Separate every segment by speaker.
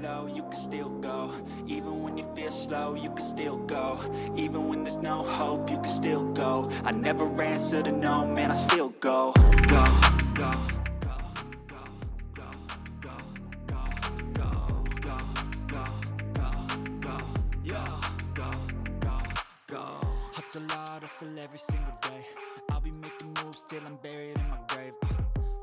Speaker 1: low, you can still go. Even when you feel slow, you can still go. Even when there's no hope, you can still go. I never answer to no, man, I still go. Go, go, go, go, go, go, go, go, go, go, go, go, yeah, go, go, go. Hustle hard, hustle every single day. I'll be making moves till I'm buried in my grave.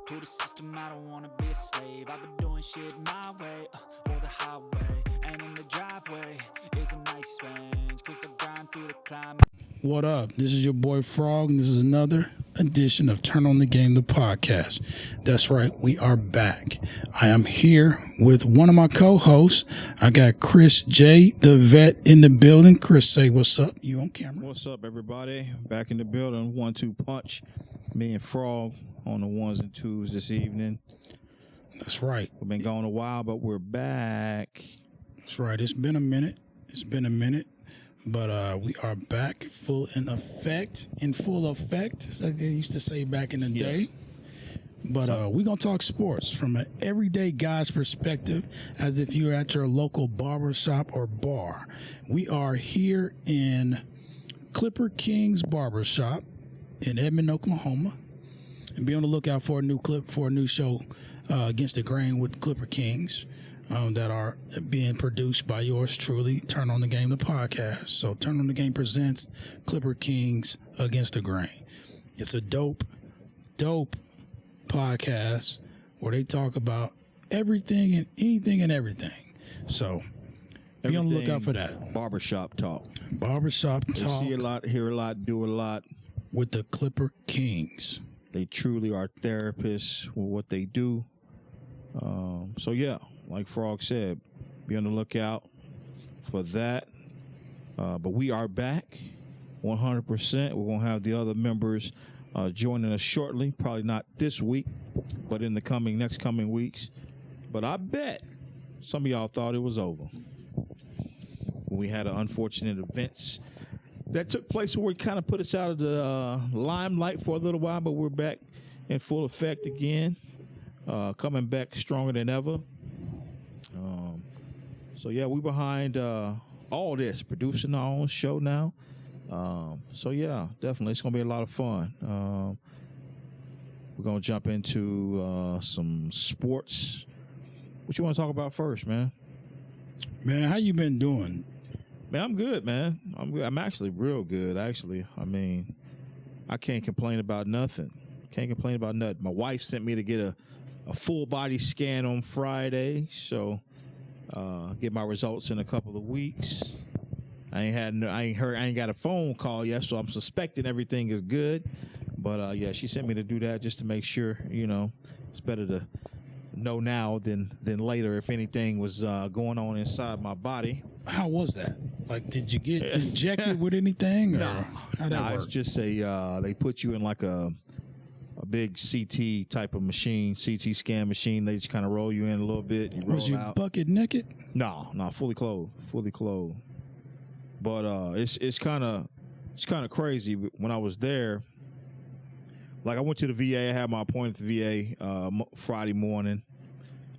Speaker 1: To the system, I don't wanna be a slave. I've been doing shit my way, or the highway. And in the driveway is a nice range, cause I grind through the climb.
Speaker 2: What up? This is your boy Frogg, and this is another edition of Turn on the Game, the podcast. That's right, we are back. I am here with one of my co-hosts. I got Chris J, the vet, in the building. Chris, say what's up. You on camera.
Speaker 3: What's up, everybody? Back in the building. 1-2 punch. Me and Frogg on the ones and twos this evening.
Speaker 2: That's right.
Speaker 3: We've been gone a while, but we're back.
Speaker 2: That's right. It's been a minute. But we are back in full effect, as they used to say back in the day. But we're going to talk sports from an everyday guy's perspective, as if you're at your local barber shop or bar. We are here in Clipper King's Barbershop in Edmond, Oklahoma. And be on the lookout for a new clip for a new show Against the Grain with Clipper Kings that are being produced by yours truly, Turn on the Game, the podcast. So Turn on the Game presents Clipper Kings Against the Grain. It's a dope podcast where they talk about everything and anything and everything. So be on the lookout for that.
Speaker 3: Barbershop talk.
Speaker 2: Barbershop talk.
Speaker 3: See a lot, hear a lot, do a lot.
Speaker 2: With the Clipper Kings. They
Speaker 3: truly are therapists with what they do. So, yeah, like Frogg said, be on the lookout for that. But we are back 100%. We're going to have the other members joining us shortly. Probably not this week, but in the next coming weeks. But I bet some of y'all thought it was over. We had an unfortunate events that took place where it kind of put us out of the limelight for a little while, but we're back in full effect again, coming back stronger than ever. So, yeah, we're behind all this, producing our own show now. So, yeah, definitely. It's going to be a lot of fun. We're going to jump into some sports. What you want to talk about first, man?
Speaker 2: Man, how you been doing?
Speaker 3: Man, I'm good, man. I'm good. I'm actually real good, actually. I mean, I can't complain about nothing. My wife sent me to get a full body scan on Friday, so get my results in a couple of weeks. I ain't got a phone call yet, so I'm suspecting everything is good. But yeah, she sent me to do that just to make sure. You know, it's better to know now than later if anything was going on inside my body.
Speaker 2: How was that? Like, did you get injected with anything?
Speaker 3: No, it's just they put you in like a big CT type of machine, CT scan machine. They just kind of roll you in a little bit. You roll
Speaker 2: was you
Speaker 3: out.
Speaker 2: Bucket naked?
Speaker 3: No, fully clothed. But it's kind of crazy. When I was there, like I went to the VA. I had my appointment at the VA Friday morning.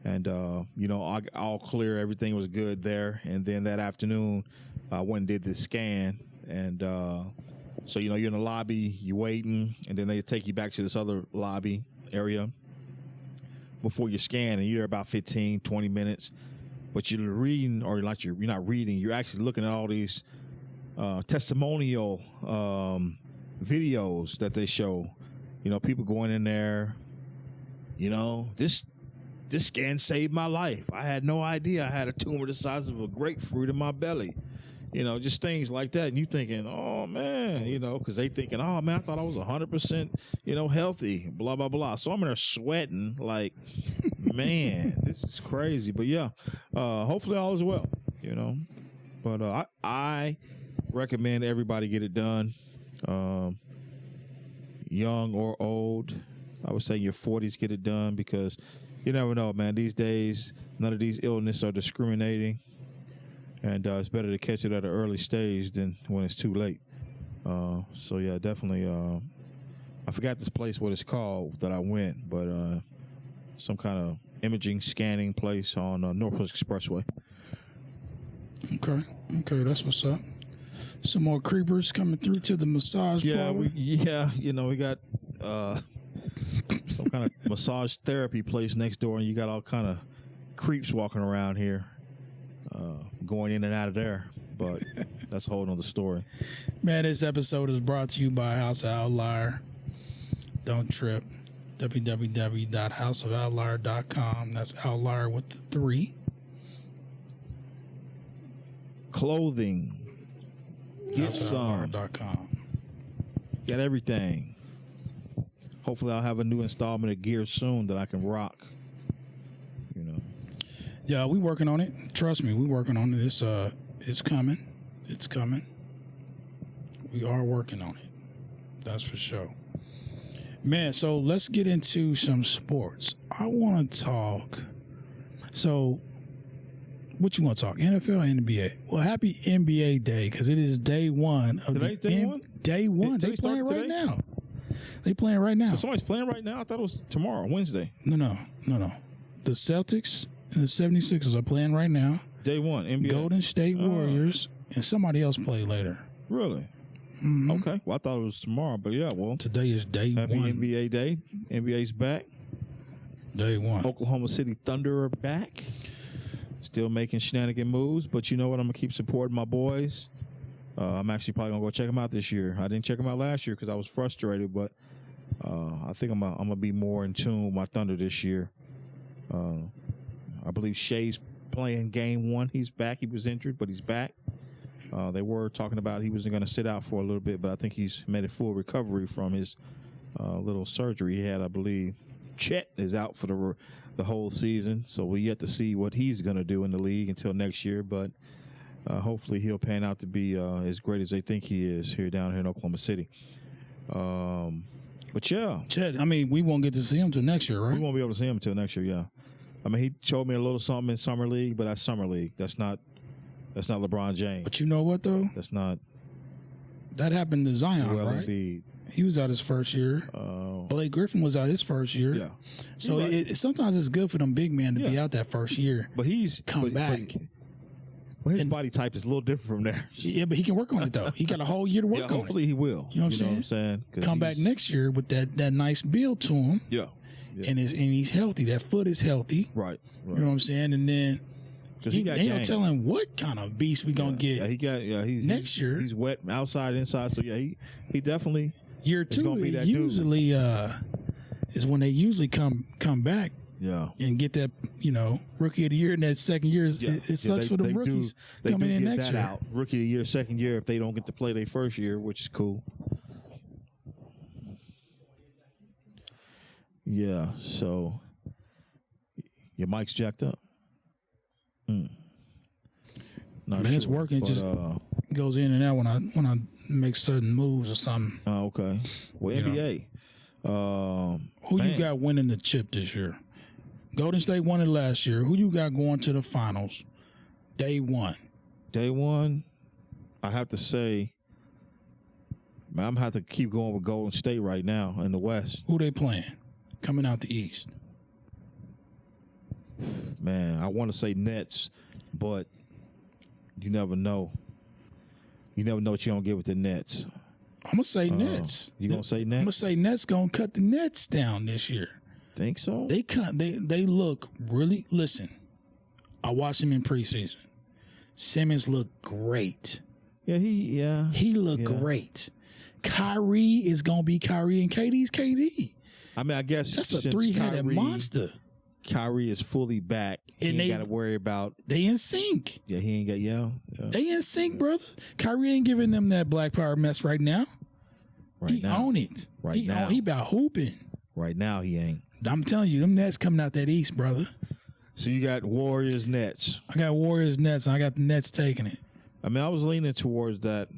Speaker 3: And, all clear. Everything was good there. And then that afternoon, I went and did the scan. And so, you're in the lobby, you're waiting, and then they take you back to this other lobby area before you scan. And you're there about 15, 20 minutes. But you're reading, or like you're not reading, you're actually looking at all these testimonial videos that they show. People going in there, this scan saved my life. I had no idea I had a tumor the size of a grapefruit in my belly. Just things like that. And you thinking, oh, man, because they thinking, oh, man, I thought I was 100%, healthy, blah, blah, blah. So I'm in there sweating like, man, this is crazy. But, yeah, hopefully all is well, But I recommend everybody get it done, young or old. I would say your 40s get it done because you never know, man. These days, none of these illnesses are discriminating. And it's better to catch it at an early stage than when it's too late. So, yeah, definitely. I forgot this place, what it's called, that I went. But some kind of imaging scanning place on Northwest Expressway.
Speaker 2: Okay, that's what's up. Some more creepers coming through to the massage parlor.
Speaker 3: We got some kind of massage therapy place next door, and you got all kind of creeps walking around here, going in and out of there. But that's a whole nother story.
Speaker 2: Man, this episode is brought to you by House of Outlier. Don't trip. www.houseofoutlier.com. That's Outlier with the 3.
Speaker 3: Clothing. Get some.
Speaker 2: houseofoutlier.com.
Speaker 3: Got everything. Hopefully I'll have a new installment of gear soon that I can rock. You know.
Speaker 2: Yeah, we working on it. Trust me, we working on it. It's coming. It's coming. We are working on it. That's for sure. Man, so let's get into some sports. I want to talk. So, what you want to talk? NFL or NBA? Well, happy NBA Day because it is day one of
Speaker 3: Today, day one?
Speaker 2: Day one. They playing right now. They playing right now.
Speaker 3: So somebody's playing right now? I thought it was tomorrow, Wednesday.
Speaker 2: No. The Celtics and the 76ers are playing right now.
Speaker 3: Day one, NBA.
Speaker 2: Golden State Warriors and somebody else play later.
Speaker 3: Really?
Speaker 2: Mm-hmm.
Speaker 3: Okay. Well, I thought it was tomorrow, but yeah, well.
Speaker 2: Today is day
Speaker 3: Happy
Speaker 2: one.
Speaker 3: NBA Day. NBA's back.
Speaker 2: Day one.
Speaker 3: Oklahoma City Thunder are back. Still making shenanigan moves, but you know what? I'm going to keep supporting my boys. I'm actually probably going to go check them out this year. I didn't check them out last year because I was frustrated, but I think I'm going to be more in tune with my Thunder this year. I believe Shea's playing game one. He's back. He was injured, but he's back. They were talking about he was going to sit out for a little bit, but I think he's made a full recovery from his little surgery he had, I believe. Chet is out for the whole season, so we yet to see what he's going to do in the league until next year, but hopefully he'll pan out to be as great as they think he is down here in Oklahoma City. But yeah.
Speaker 2: Chet, I mean, we won't get to see him till next year, right?
Speaker 3: We won't be able to see him until next year, yeah. I mean, he showed me a little something in Summer League, but that's Summer League. That's not LeBron James.
Speaker 2: But you know what, though?
Speaker 3: That's not.
Speaker 2: That happened to Zion, right?
Speaker 3: Embiid.
Speaker 2: He was out his first year. Blake Griffin was out his first year.
Speaker 3: Yeah.
Speaker 2: So sometimes it's good for them big men to be out that first year.
Speaker 3: But he's
Speaker 2: come back.
Speaker 3: Well, his body type is a little different from there.
Speaker 2: Yeah, but he can work on it though. He got a whole year to work on it.
Speaker 3: Hopefully he will.
Speaker 2: You know what I'm saying? Come back next year with that nice build to him.
Speaker 3: Yeah.
Speaker 2: And he's healthy. That foot is healthy.
Speaker 3: Right.
Speaker 2: You know what I'm saying? And then
Speaker 3: he got
Speaker 2: ain't no telling what kind of beast we gonna get.
Speaker 3: He's
Speaker 2: next year.
Speaker 3: He's wet outside, inside. So yeah, he definitely
Speaker 2: year two usually is when they usually come back.
Speaker 3: Yeah.
Speaker 2: And get that, rookie of the year in that second year. It sucks for the rookies coming in next year.
Speaker 3: Out. Rookie of the year, second year, if they don't get to play their first year, which is cool. Yeah, so your mic's jacked up.
Speaker 2: It's working. It just goes in and out when I make sudden moves or something.
Speaker 3: Oh, okay. Well, NBA.
Speaker 2: Who you got winning the chip this year? Golden State won it last year. Who you got going to the finals? Day one.
Speaker 3: Day one, I have to say, man, I'm going to have to keep going with Golden State right now in the West.
Speaker 2: Who they playing? Coming out the East.
Speaker 3: Man, I want to say Nets, but you never know. You never know what you're going to get with the Nets.
Speaker 2: I'm going to say Nets.
Speaker 3: You going to say Nets?
Speaker 2: I'm going to say Nets going to cut the Nets down this year.
Speaker 3: Think so?
Speaker 2: They look really. Listen, I watched him in preseason. Simmons looked great.
Speaker 3: Yeah,
Speaker 2: he looked great. Kyrie is gonna be Kyrie, and KD's KD.
Speaker 3: I mean, I guess
Speaker 2: that's a three-headed monster.
Speaker 3: Kyrie is fully back. And he ain't got to worry about.
Speaker 2: They in sync.
Speaker 3: Yeah, he ain't got. Yeah.
Speaker 2: They in sync, brother. Kyrie ain't giving them that black power mess right now. He own it. Now he about hooping.
Speaker 3: Right now he ain't.
Speaker 2: I'm telling you, them Nets coming out that East, brother.
Speaker 3: So you got Warriors, Nets.
Speaker 2: I got Warriors, Nets, and I got the Nets taking it.
Speaker 3: I mean, I was leaning towards that,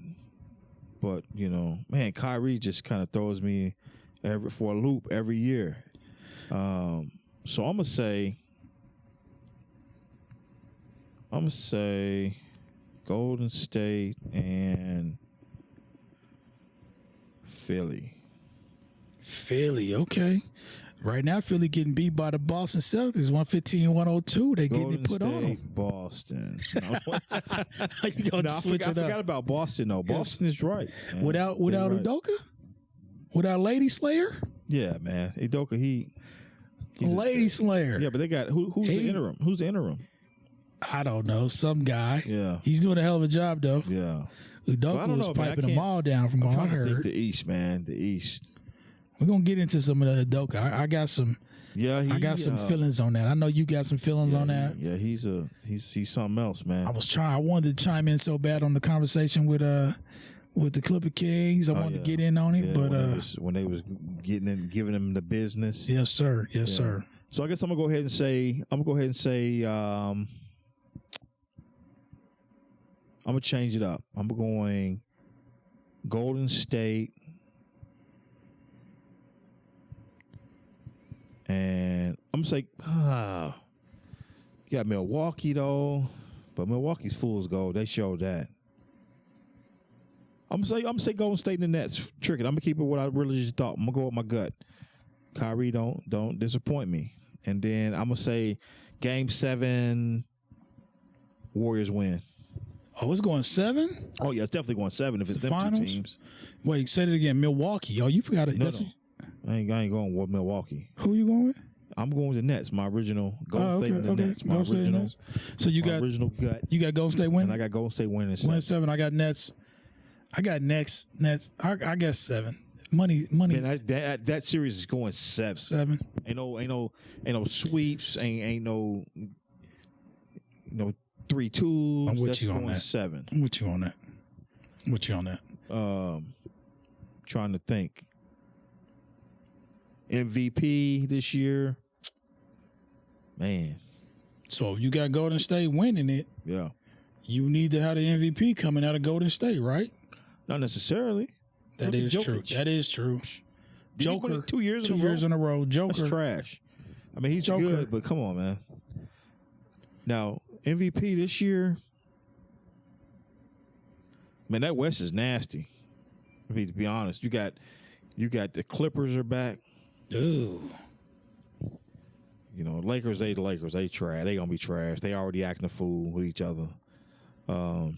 Speaker 3: but, man, Kyrie just kind of throws me for a loop every year. So I'm going to say Golden State and Philly.
Speaker 2: Philly, okay. Right now, Philly getting beat by the Boston Celtics, 115-102. They getting
Speaker 3: Golden
Speaker 2: it put on
Speaker 3: State,
Speaker 2: them.
Speaker 3: Boston.
Speaker 2: How you gonna switch
Speaker 3: I
Speaker 2: it up?
Speaker 3: forgot about Boston though. Boston is right. Man.
Speaker 2: Without
Speaker 3: They're right.
Speaker 2: Udoka? Without Lady Slayer?
Speaker 3: Yeah, man. Udoka, he's
Speaker 2: Lady Slayer.
Speaker 3: Yeah, but they got who's the interim? Who's the interim?
Speaker 2: I don't know. Some guy.
Speaker 3: Yeah.
Speaker 2: He's doing a hell of a job, though.
Speaker 3: Yeah.
Speaker 2: Udoka
Speaker 3: I don't
Speaker 2: was
Speaker 3: know, man.
Speaker 2: piping them all down from
Speaker 3: I'm
Speaker 2: all I
Speaker 3: trying to think
Speaker 2: heard.
Speaker 3: the East, man. The East.
Speaker 2: We're going to get into some of the Udoka. I got some feelings on that. I know you got some feelings on that.
Speaker 3: Yeah, he's something else, man.
Speaker 2: I wanted to chime in so bad on the conversation with the Clipper Kings. I wanted to get in on it, but
Speaker 3: when they was giving him the business.
Speaker 2: Yes, sir. Yes, sir.
Speaker 3: So I guess I'm gonna go ahead and say I'm gonna change it up. I'm going Golden State, and I'm gonna say you got Milwaukee though, but Milwaukee's fool's gold. They showed that. I'm gonna say Golden State and the Nets. Trick it. I'm gonna keep it what I really just thought. I'm gonna go with my gut. Kyrie, don't disappoint me. And then I'm gonna say Game 7, Warriors win.
Speaker 2: Oh, it's going 7?
Speaker 3: Oh yeah, it's definitely going 7 if it's them
Speaker 2: Finals?
Speaker 3: two teams.
Speaker 2: Wait, say it again. Milwaukee. Oh, you forgot it.
Speaker 3: No. I ain't going with Milwaukee.
Speaker 2: Who you going with?
Speaker 3: I'm going with the Nets. My original Golden State and the Nets. My
Speaker 2: Golden State
Speaker 3: original.
Speaker 2: Nets. So you got
Speaker 3: original gut.
Speaker 2: You got Golden State
Speaker 3: And
Speaker 2: winning.
Speaker 3: I got Golden State winning
Speaker 2: 7. I got Nets. I got Nets. I guess 7. Money.
Speaker 3: Man, that series is going 7.
Speaker 2: 7.
Speaker 3: Ain't no sweeps. Ain't no 3-2s.
Speaker 2: I'm with
Speaker 3: That's
Speaker 2: you on
Speaker 3: going
Speaker 2: that.
Speaker 3: 7.
Speaker 2: I'm with you on that.
Speaker 3: Trying to think. MVP this year, man.
Speaker 2: So if you got Golden State winning it,
Speaker 3: Yeah,
Speaker 2: you need to have the MVP coming out of Golden State, right?
Speaker 3: not necessarily.
Speaker 2: That is true. That is true.
Speaker 3: Did he win
Speaker 2: Joker,
Speaker 3: it 2 years.
Speaker 2: 2 years in a row. Joker.
Speaker 3: That's trash. I mean, he's
Speaker 2: Joker.
Speaker 3: good, but come on, man. Now MVP this year, man. That West is nasty. I mean, to be honest, you got the Clippers are back.
Speaker 2: Ooh.
Speaker 3: Lakers. They trash. They gonna be trash. They already acting a fool with each other. You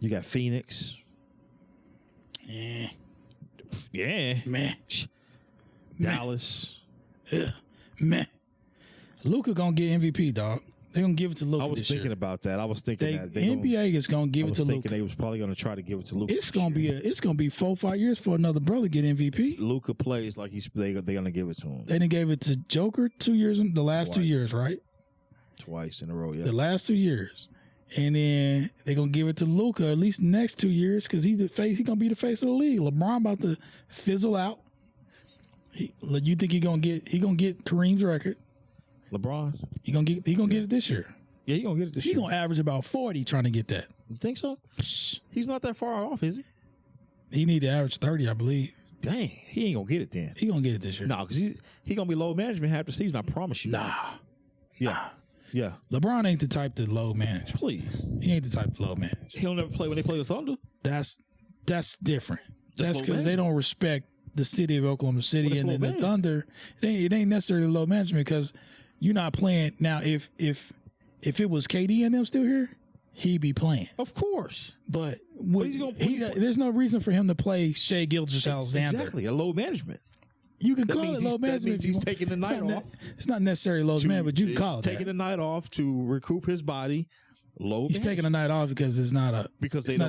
Speaker 3: got Phoenix. Yeah.
Speaker 2: Man.
Speaker 3: Dallas.
Speaker 2: Man. Luka gonna get MVP, dog. They gonna give it to Luka.
Speaker 3: I was thinking about that. I was thinking that
Speaker 2: NBA is gonna give it to Luka.
Speaker 3: They was probably gonna try to give it to Luka.
Speaker 2: It's gonna be 4-5 years for another brother to get MVP.
Speaker 3: Luka plays like they're gonna give it to him.
Speaker 2: They done gave it to Joker 2 years, the last 2 years, right?
Speaker 3: Twice in a row, yeah.
Speaker 2: The last 2 years. And then they're gonna give it to Luka at least the next 2 years because he's gonna be the face of the league. LeBron about to fizzle out. You think he gonna get Kareem's record?
Speaker 3: LeBron?
Speaker 2: He gonna get it this year.
Speaker 3: Yeah, he gonna get it this
Speaker 2: He
Speaker 3: year.
Speaker 2: gonna average about 40 trying to get that.
Speaker 3: You think so? He's not that far off, is he?
Speaker 2: He need to average 30, I believe.
Speaker 3: Dang, he ain't gonna get it then.
Speaker 2: He gonna get it this year.
Speaker 3: No, because he gonna be low management half the season. I promise you.
Speaker 2: Nah.
Speaker 3: Yeah. Yeah.
Speaker 2: LeBron ain't the type to low manage.
Speaker 3: Please.
Speaker 2: He ain't the type to low manage.
Speaker 3: He'll never play when they play the Thunder.
Speaker 2: That's different. That's
Speaker 3: low
Speaker 2: because they don't respect the city of Oklahoma City
Speaker 3: Well,
Speaker 2: and
Speaker 3: that's
Speaker 2: then
Speaker 3: low
Speaker 2: the Thunder. It ain't necessarily low management because you're not playing now. If it was KD and them still here, he'd be playing.
Speaker 3: Of course.
Speaker 2: But
Speaker 3: there's
Speaker 2: no reason for him to play Shea Gilgeous-Alexander.
Speaker 3: Exactly. A low management.
Speaker 2: You can call
Speaker 3: means
Speaker 2: it low management.
Speaker 3: That means
Speaker 2: if you
Speaker 3: he's
Speaker 2: want.
Speaker 3: taking the night off.
Speaker 2: It's not necessarily low management, but you can call it
Speaker 3: taking
Speaker 2: that.
Speaker 3: the night off to recoup his body.
Speaker 2: He's taking a night off because it's not a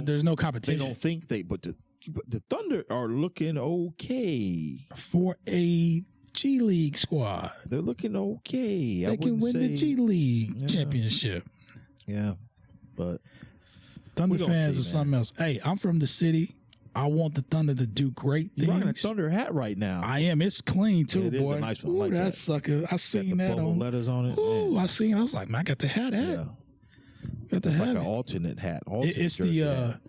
Speaker 2: there's no competition.
Speaker 3: They don't think but the Thunder are looking okay
Speaker 2: for a G League squad.
Speaker 3: They're looking okay.
Speaker 2: They can win the G League championship.
Speaker 3: Yeah, but
Speaker 2: Thunder fans are something else. Hey, I'm from the city. I want the Thunder to do great things.
Speaker 3: You're rocking a Thunder hat right now.
Speaker 2: I am. It's clean too,
Speaker 3: it
Speaker 2: boy.
Speaker 3: Is a nice one.
Speaker 2: Ooh,
Speaker 3: like
Speaker 2: that sucker. I seen that on
Speaker 3: letters on it.
Speaker 2: Ooh,
Speaker 3: man.
Speaker 2: I seen. I was like, man, I got the hat.
Speaker 3: Yeah,
Speaker 2: got the
Speaker 3: it's
Speaker 2: hat.
Speaker 3: like an alternate hat.
Speaker 2: It's the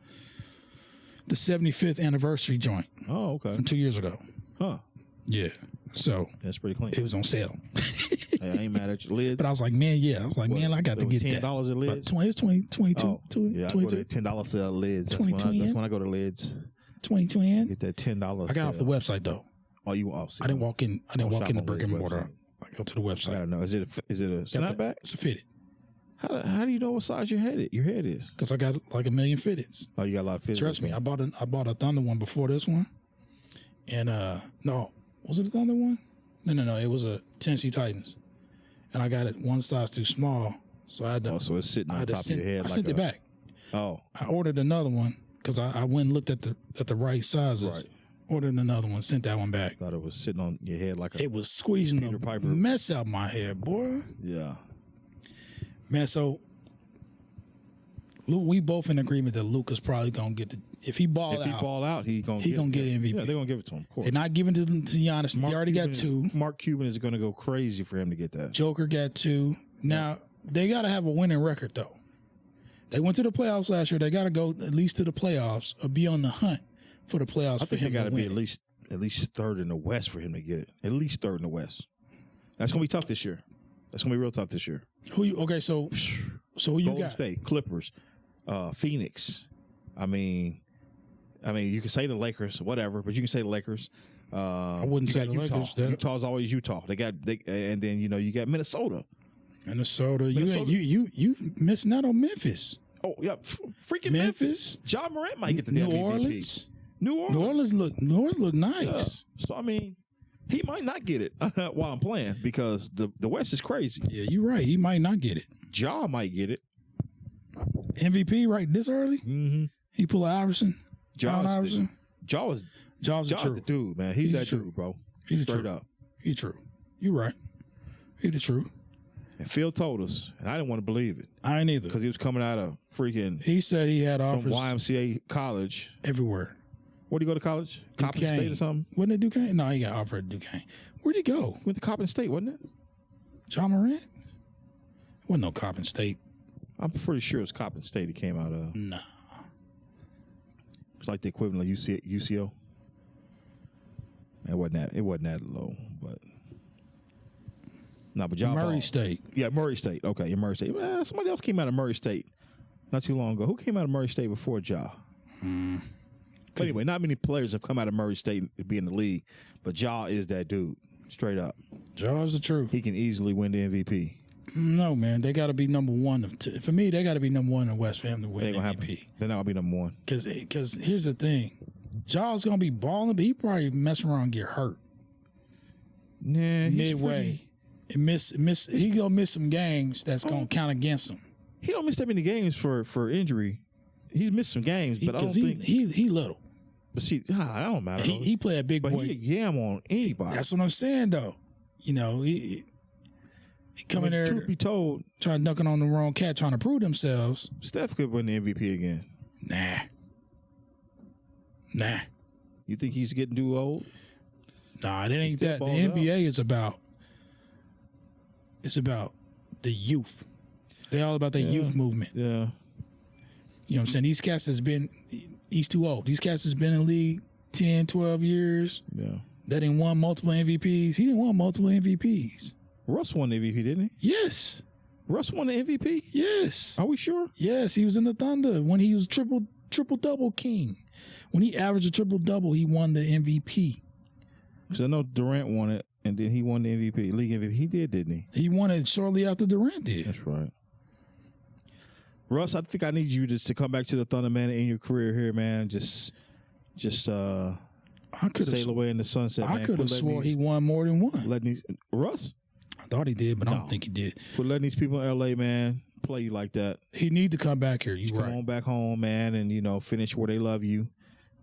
Speaker 2: 75th anniversary joint.
Speaker 3: Oh, okay.
Speaker 2: From 2 years ago.
Speaker 3: Huh.
Speaker 2: Yeah. So
Speaker 3: that's pretty clean.
Speaker 2: It was on sale.
Speaker 3: Hey, I ain't mad at your lids.
Speaker 2: But I was like, man, I got to get that.
Speaker 3: $10 at lids.
Speaker 2: It was 22.
Speaker 3: Oh, yeah,
Speaker 2: 22.
Speaker 3: $10 at lids. That's
Speaker 2: 22
Speaker 3: when I go to lids.
Speaker 2: 22 in.
Speaker 3: Get that $10.
Speaker 2: I got off the website though.
Speaker 3: Oh, you
Speaker 2: I didn't walk in. I didn't walk in the brick and mortar.
Speaker 3: website.
Speaker 2: I go to the
Speaker 3: I
Speaker 2: website.
Speaker 3: don't know. Is it a snapback?
Speaker 2: It's a fitted
Speaker 3: How do you know what size your head is?
Speaker 2: because I got like a million fitteds.
Speaker 3: Oh, you got a lot of fitteds.
Speaker 2: Trust me, I bought a Thunder one before this one, and no, was it a Thunder one? No, it was a Tennessee Titans, and I got it one size too small, so I had to.
Speaker 3: Oh, so it's sitting on top of your head.
Speaker 2: I sent it back.
Speaker 3: Oh,
Speaker 2: I ordered another one because I went and looked at the right sizes.
Speaker 3: right.
Speaker 2: Ordered another one, sent that one back.
Speaker 3: Thought it was sitting on your head like a.
Speaker 2: It was squeezing
Speaker 3: Peter
Speaker 2: the
Speaker 3: Piper.
Speaker 2: mess out my hair, boy.
Speaker 3: Yeah.
Speaker 2: Man, so we both in agreement that Luka's probably gonna get the if he ball
Speaker 3: out, he gonna
Speaker 2: get MVP.
Speaker 3: Yeah, they're gonna give it to him. Of course.
Speaker 2: They're not giving it to Giannis. He already got 2.
Speaker 3: Mark Cuban is gonna go crazy for him to get that.
Speaker 2: Joker got 2. Now they got to have a winning record though. They went to the playoffs last year. They got to go at least to the playoffs or be on the hunt for the playoffs.
Speaker 3: I think they got to be at least third in the West for him to get it. At least third in the West. That's gonna be tough this year. That's gonna be real tough this year.
Speaker 2: So who you
Speaker 3: Golden
Speaker 2: got?
Speaker 3: State, Clippers, Phoenix. I mean, you can say the Lakers, whatever, but you can say the Lakers.
Speaker 2: I wouldn't say the
Speaker 3: Utah.
Speaker 2: Lakers.
Speaker 3: Utah's always Utah. And then you got Minnesota.
Speaker 2: Minnesota. You missing out on Memphis.
Speaker 3: Oh yeah, freaking
Speaker 2: Memphis.
Speaker 3: Ja Morant might get the
Speaker 2: New
Speaker 3: MVP.
Speaker 2: Orleans.
Speaker 3: New
Speaker 2: Orleans look nice.
Speaker 3: Yeah. So I mean, he might not get it while I'm playing because the West is crazy.
Speaker 2: Yeah, you're right. He might not get it.
Speaker 3: Ja might get it.
Speaker 2: MVP right this early?
Speaker 3: Mm-hmm.
Speaker 2: He pull a Iverson. John Iverson.
Speaker 3: Ja's
Speaker 2: the
Speaker 3: dude, man. He's that
Speaker 2: true.
Speaker 3: dude, bro.
Speaker 2: He's
Speaker 3: straight
Speaker 2: true.
Speaker 3: up.
Speaker 2: He true. You right. He the truth.
Speaker 3: And Phil told us, and I didn't want to believe it
Speaker 2: I ain't either.
Speaker 3: because he was coming out of freaking
Speaker 2: He said he had
Speaker 3: from
Speaker 2: offers
Speaker 3: YMCA college.
Speaker 2: everywhere.
Speaker 3: Where'd he go to college? Coppin State or something?
Speaker 2: Wasn't it Duquesne? No, he got offered at Duquesne. Where'd he go?
Speaker 3: Went to Coppin State, wasn't it?
Speaker 2: John Morant? Wasn't no Coppin State.
Speaker 3: I'm pretty sure it's Coppin State he came out of.
Speaker 2: Nah.
Speaker 3: It's like the equivalent of UCO. It wasn't that low, but no, but y'all
Speaker 2: Murray State.
Speaker 3: Yeah, Murray State. Okay, Murray State. Somebody else came out of Murray State not too long ago. Who came out of Murray State before Ja? But anyway, not many players have come out of Murray State to be in the league, but Ja is that dude, straight up.
Speaker 2: Ja's the truth.
Speaker 3: He can easily win the MVP.
Speaker 2: No, man. They got to be number one. For me, they got to be number one in West Ham to win
Speaker 3: Ain't gonna
Speaker 2: MVP.
Speaker 3: happen. They're not gonna be number one.
Speaker 2: Because here's the thing. Ja's going to be balling, but he probably mess around and get hurt.
Speaker 3: Nah,
Speaker 2: Midway. He going to miss some games that's going to count against him.
Speaker 3: He don't miss that many games for injury. He's missed some games, but I don't think
Speaker 2: he little.
Speaker 3: But see, I don't matter.
Speaker 2: He play a big
Speaker 3: but
Speaker 2: boy.
Speaker 3: he yam on anybody.
Speaker 2: That's what I'm saying, though. You know, he come in there
Speaker 3: Truth be told,
Speaker 2: trying dunking on the wrong cat, trying to prove themselves.
Speaker 3: Steph could win the MVP again.
Speaker 2: Nah.
Speaker 3: You think he's getting too old?
Speaker 2: Nah, it ain't that. The
Speaker 3: balls
Speaker 2: NBA is about. It's about the youth. They're all about the youth movement.
Speaker 3: Yeah.
Speaker 2: You know what I'm saying? These cats has been. He's too old. These cats has been in the league 10, 12 years.
Speaker 3: Yeah.
Speaker 2: That didn't won multiple MVPs. He didn't won multiple MVPs.
Speaker 3: Russ won the MVP, didn't he?
Speaker 2: Yes.
Speaker 3: Russ won the MVP?
Speaker 2: Yes.
Speaker 3: Are we sure?
Speaker 2: Yes, he was in the Thunder when he was triple double king. When he averaged a triple double, he won the MVP.
Speaker 3: Because I know Durant won it, and then he won the MVP, league MVP. He did, didn't he?
Speaker 2: He won it shortly after Durant did.
Speaker 3: That's right. Russ, I think I need you just to come back to the Thunder, man, in your career here, man. Just sail away in the sunset, man.
Speaker 2: I could have swore he won more than one.
Speaker 3: Russ?
Speaker 2: I thought he did, but I don't think he did.
Speaker 3: For letting these people in LA, man, play you like that.
Speaker 2: He need to come back here. You
Speaker 3: Come on back home, man, and finish where they love you,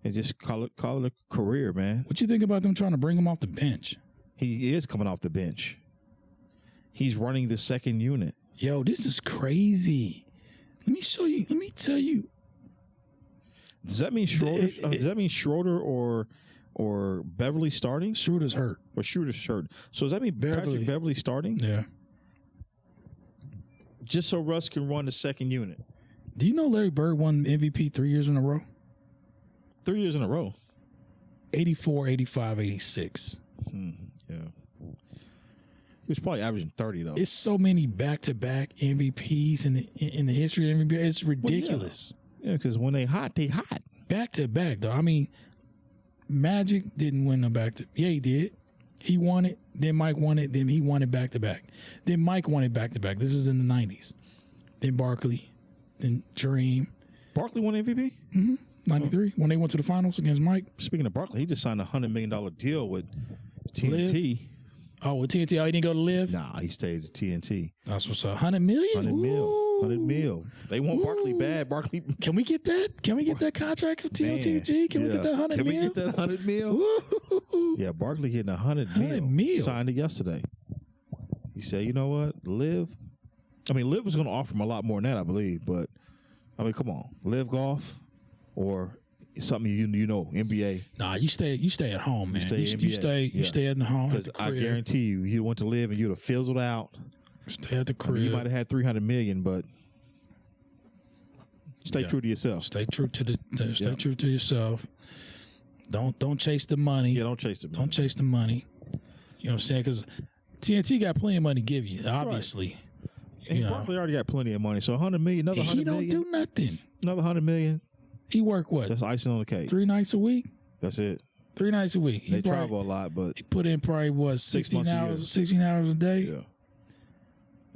Speaker 3: and just call it a career, man.
Speaker 2: What you think about them trying to bring him off the bench?
Speaker 3: He is coming off the bench. He's running the second unit.
Speaker 2: Yo, this is crazy. Let me show you. Let me tell you.
Speaker 3: Does that mean Schroeder? Does that mean Schroeder or Beverly starting?
Speaker 2: Schroeder's hurt.
Speaker 3: Or Schroeder's hurt. So does that mean Patrick Beverly starting?
Speaker 2: Yeah.
Speaker 3: Just so Russ can run the second unit.
Speaker 2: Do you know Larry Bird won MVP 3 years in a row?
Speaker 3: 3 years in a row.
Speaker 2: 84, 85, 86.
Speaker 3: Yeah. He was probably averaging 30 though.
Speaker 2: It's so many back-to-back MVPs in the history of NBA. It's ridiculous.
Speaker 3: Yeah, because when they hot, they hot.
Speaker 2: Back-to-back, though. I mean, Magic didn't win a back-to. Yeah, he did. He won it. Then Mike won it. Then he won it back-to-back. Then Mike won it back-to-back. This is in the 90s. Then Barkley. Then Dream.
Speaker 3: Barkley won MVP?
Speaker 2: 93 when they went to the finals against Mike.
Speaker 3: Speaking of Barkley, he just signed a $100 million deal with TNT.
Speaker 2: Oh, with TNT. Oh, he didn't go to Live?
Speaker 3: Nah, he stayed at TNT.
Speaker 2: That's what's up. $100 million?
Speaker 3: 100 mil.
Speaker 2: Ooh.
Speaker 3: 100 mil. They want Barkley bad. Barkley.
Speaker 2: Can we get that? Can we get that contract with TNT? Can we get that 100
Speaker 3: Can
Speaker 2: mil?
Speaker 3: we get that 100 mil?
Speaker 2: Ooh.
Speaker 3: Yeah, Barkley getting 100 mil.
Speaker 2: 100 mil.
Speaker 3: Signed it yesterday. He said, you know what? Live was going to offer him a lot more than that, I believe. But, I mean, come on. Live golf or something you know, NBA.
Speaker 2: Nah, you stay at home, man. You stay at the home.
Speaker 3: Because I guarantee you went to Live and you'd have fizzled out.
Speaker 2: Stay at the crib.
Speaker 3: I mean, you might have had 300 million, but stay true to yourself.
Speaker 2: Stay true to yourself. Don't chase the money.
Speaker 3: Yeah, don't chase the money.
Speaker 2: Don't chase the money. You know what I'm saying? Because TNT got plenty of money to give you, obviously.
Speaker 3: Right. And Barkley already got plenty of money. So 100 million, another 100 million.
Speaker 2: He don't do nothing.
Speaker 3: Another 100 million.
Speaker 2: He work what?
Speaker 3: That's icing on the cake.
Speaker 2: 3 nights a week?
Speaker 3: That's it.
Speaker 2: 3 nights a week.
Speaker 3: They travel a lot, but
Speaker 2: he put in probably what, 16 hours a day?
Speaker 3: Yeah,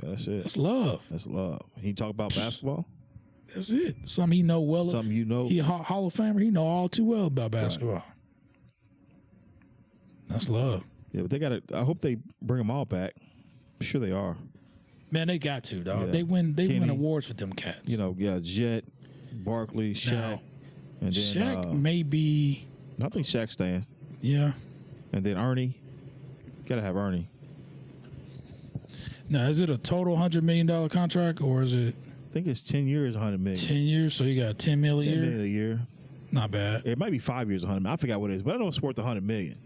Speaker 3: that's it.
Speaker 2: That's love.
Speaker 3: That's love. He talk about basketball.
Speaker 2: That's it. Something he know well.
Speaker 3: Something you know.
Speaker 2: He a Hall of Famer. He know all too well about basketball. Right. That's love.
Speaker 3: Yeah, but they got to. I hope they bring them all back. I'm sure they are.
Speaker 2: Man, they got to, dog.
Speaker 3: Yeah.
Speaker 2: They win
Speaker 3: Kenny,
Speaker 2: awards with them cats.
Speaker 3: You know, yeah, Jet, Barkley, Shaq,
Speaker 2: now,
Speaker 3: and then
Speaker 2: Shaq may be.
Speaker 3: I think Shaq's staying.
Speaker 2: Yeah.
Speaker 3: And then Ernie. Gotta have Ernie.
Speaker 2: Now, is it a total $100 million contract or is it?
Speaker 3: I think it's 10 years, 100 million.
Speaker 2: 10 years, so you got 10 million a year.
Speaker 3: 10 million a year.
Speaker 2: Not bad.
Speaker 3: It might be 5 years, 100 million. I forgot what it is, but I know it's worth 100 million.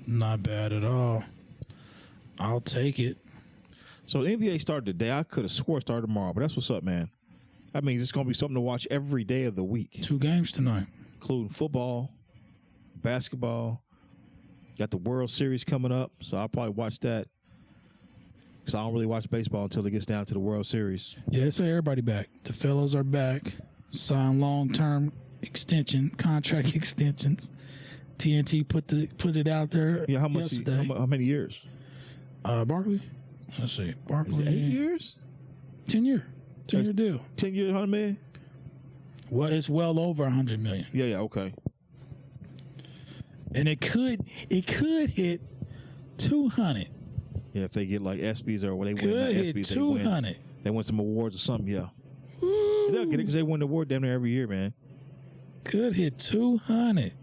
Speaker 2: Not bad at all. I'll take it.
Speaker 3: So the NBA started today. I could have swore it started tomorrow, but that's what's up, man. That means it's going to be something to watch every day of the week.
Speaker 2: 2 games tonight.
Speaker 3: Including football, basketball. Got the World Series coming up, so I'll probably watch that. Because I don't really watch baseball until it gets down to the World Series.
Speaker 2: Yeah, so everybody back. The fellas are back. Signed long-term contract extensions. TNT put it out there.
Speaker 3: Yeah, how much?
Speaker 2: Yesterday.
Speaker 3: How many years?
Speaker 2: Barkley. Let's see. Barkley.
Speaker 3: Is it 8 years?
Speaker 2: 10-year deal.
Speaker 3: 10 years, 100 million.
Speaker 2: Well, it's well over 100 million.
Speaker 3: Yeah, okay.
Speaker 2: And it could hit 200.
Speaker 3: Yeah, if they get like ESPYs or when they
Speaker 2: Could
Speaker 3: win
Speaker 2: hit
Speaker 3: ESPYs,
Speaker 2: 200.
Speaker 3: they win some awards or something. Yeah,
Speaker 2: Woo.
Speaker 3: they'll get it because they win the award damn near every year, man.
Speaker 2: Could hit 200.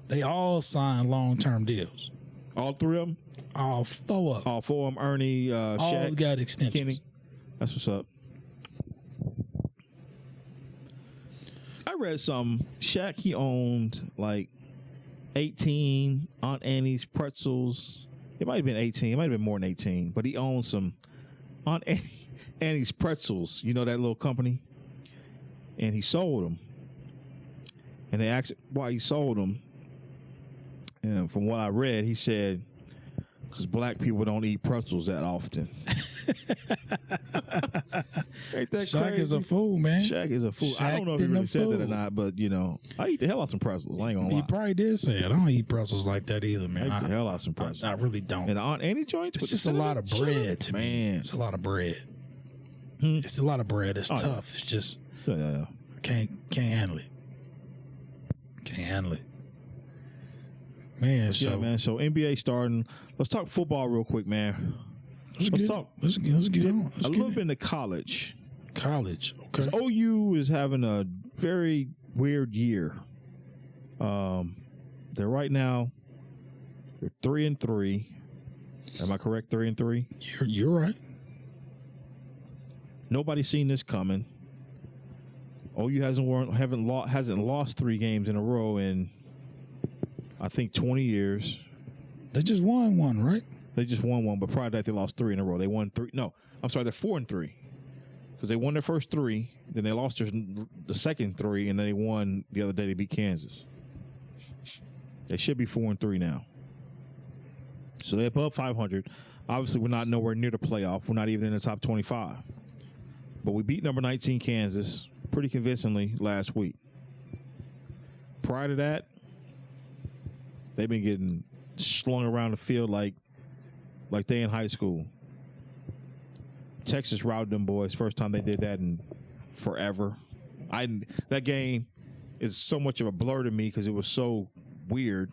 Speaker 2: They all signed long-term deals.
Speaker 3: All 3 of them.
Speaker 2: All 4 of them.
Speaker 3: All 4 of them. Ernie,
Speaker 2: All
Speaker 3: Shaq,
Speaker 2: got extensions.
Speaker 3: Kenny. That's what's up. I read some. Shaq, he owned like 18 Aunt Annie's pretzels. It might have been 18. It might have been more than 18. But he owned some Aunt Annie's pretzels. You know that little company? And he sold them. And they asked why he sold them. And from what I read, he said, because black people don't eat pretzels that often. Ain't that
Speaker 2: Shaq
Speaker 3: crazy?
Speaker 2: is a fool, man.
Speaker 3: Shaq is a fool. I
Speaker 2: Shaq
Speaker 3: don't know if he
Speaker 2: didn't
Speaker 3: really
Speaker 2: a
Speaker 3: said that or
Speaker 2: fool.
Speaker 3: not, but, you know, I eat the hell out of some pretzels. I ain't going to
Speaker 2: He
Speaker 3: lie.
Speaker 2: probably did say it. I don't eat pretzels like that either, man.
Speaker 3: I eat the hell out of some
Speaker 2: I
Speaker 3: pretzels.
Speaker 2: really don't.
Speaker 3: And the Aunt Annie joints?
Speaker 2: It's
Speaker 3: with the
Speaker 2: just a lot of
Speaker 3: cinnamon?
Speaker 2: bread to me.
Speaker 3: Man.
Speaker 2: It's a lot of bread.
Speaker 3: Hmm.
Speaker 2: It's a lot of bread. It's
Speaker 3: Oh, yeah.
Speaker 2: tough. It's just
Speaker 3: Yeah.
Speaker 2: I can't handle it. Can't handle it. Man,
Speaker 3: Yeah,
Speaker 2: so
Speaker 3: man. So NBA starting. Let's talk football real quick, man.
Speaker 2: let's get
Speaker 3: talk.
Speaker 2: Let's get on. Let's
Speaker 3: A
Speaker 2: get
Speaker 3: little
Speaker 2: it.
Speaker 3: bit into college.
Speaker 2: College. Okay.
Speaker 3: OU is having a very weird year. They're right now. They're 3-3. Am I correct? 3-3.
Speaker 2: You're right.
Speaker 3: Nobody's seen this coming. OU hasn't lost 3 games in a row in, I think, 20 years.
Speaker 2: They just won one, right?
Speaker 3: They just won one, but prior to that, they lost 3 in a row. They won 3. No, I'm sorry, they're 4-3 because they won their first 3, then they lost the second 3, and then they won the other day. They beat Kansas. They should be 4-3 now. So they're above 500. Obviously, we're not nowhere near the playoff. We're not even in the top 25. But we beat number 19 Kansas. pretty convincingly last week. Prior to that, they've been getting slung around the field like they in high school. Texas routed them boys. First time they did that in forever. That game is so much of a blur to me because it was so weird.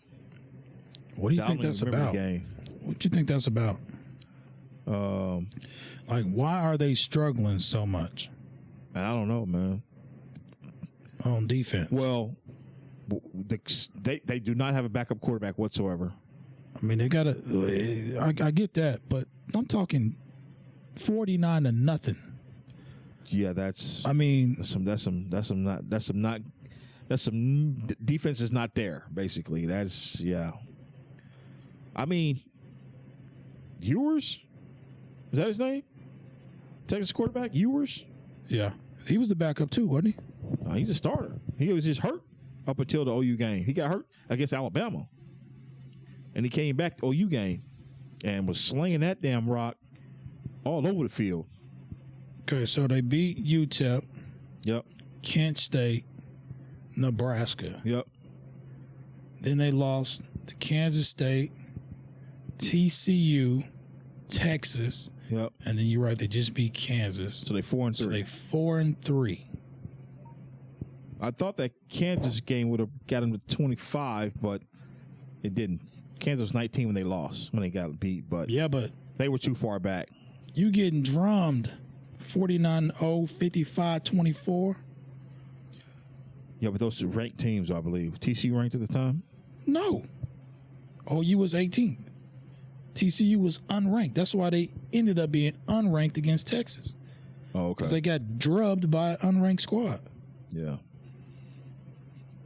Speaker 2: What do you think that's about? What do you think that's about? Like, why are they struggling so much?
Speaker 3: I don't know, man.
Speaker 2: On defense.
Speaker 3: Well, they do not have a backup quarterback whatsoever.
Speaker 2: I mean, they got to. I get that, but I'm talking 49-0.
Speaker 3: Yeah, that's.
Speaker 2: I mean,
Speaker 3: that's some defense is not there. Basically, that's yeah. I mean, Ewers, is that his name? Texas quarterback Ewers.
Speaker 2: Yeah, he was the backup too, wasn't he?
Speaker 3: He's a starter. He was just hurt up until the OU game. He got hurt against Alabama, and he came back to OU game and was slinging that damn rock all over the field.
Speaker 2: Okay, so they beat UTEP.
Speaker 3: Yep.
Speaker 2: Kent State, Nebraska.
Speaker 3: Yep.
Speaker 2: Then they lost to Kansas State, TCU, Texas.
Speaker 3: Yep.
Speaker 2: And then you're right, they just beat Kansas.
Speaker 3: So they 4-3.
Speaker 2: So they 4-3.
Speaker 3: I thought that Kansas game would have got them to 25, but it didn't. Kansas was 19 when they lost, when they got beat, but
Speaker 2: yeah, but
Speaker 3: they were too far back.
Speaker 2: You getting drummed 49-0, 55-24.
Speaker 3: Yeah, but those are ranked teams, I believe. TCU ranked at the time?
Speaker 2: No. OU was 18th. TCU was unranked. That's why they ended up being unranked against Texas.
Speaker 3: Oh, okay.
Speaker 2: Because they got drubbed by an unranked squad.
Speaker 3: Yeah.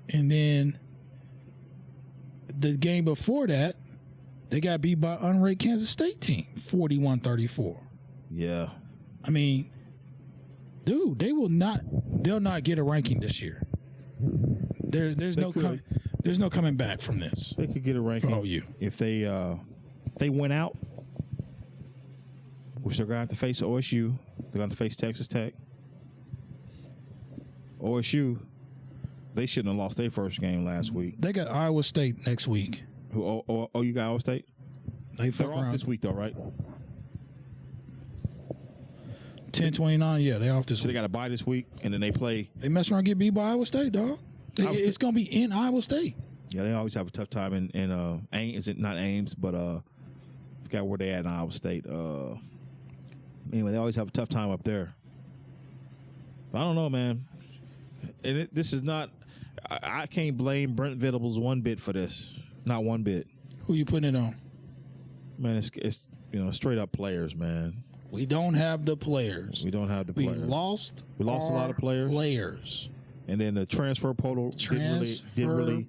Speaker 2: And then the game before that, they got beat by an unranked Kansas State team, 41-34.
Speaker 3: Yeah.
Speaker 2: I mean, dude, they'll not get a ranking this year. There's no coming back from this.
Speaker 3: They could get a ranking
Speaker 2: for OU
Speaker 3: if they went out. We're still going to have to face OSU. They're going to face Texas Tech. OSU, they shouldn't have lost their first game last week.
Speaker 2: They got Iowa State next week.
Speaker 3: Who? You got Iowa State? They're off this week, though, right?
Speaker 2: 10-29, yeah, they off this
Speaker 3: so
Speaker 2: week.
Speaker 3: They got a bye this week, and then they play.
Speaker 2: They mess around and get beat by Iowa State, dog. It's going to be in Iowa State.
Speaker 3: Yeah, they always have a tough time in is it not Ames, but forgot where they at in Iowa State. Anyway, they always have a tough time up there. But I don't know, man. And this is not. I can't blame Brent Venables one bit for this. Not one bit.
Speaker 2: Who you putting it on?
Speaker 3: Man, it's straight up players, man.
Speaker 2: We don't have the players.
Speaker 3: We don't have the players.
Speaker 2: We lost
Speaker 3: a lot of
Speaker 2: players.
Speaker 3: And then the transfer portal didn't really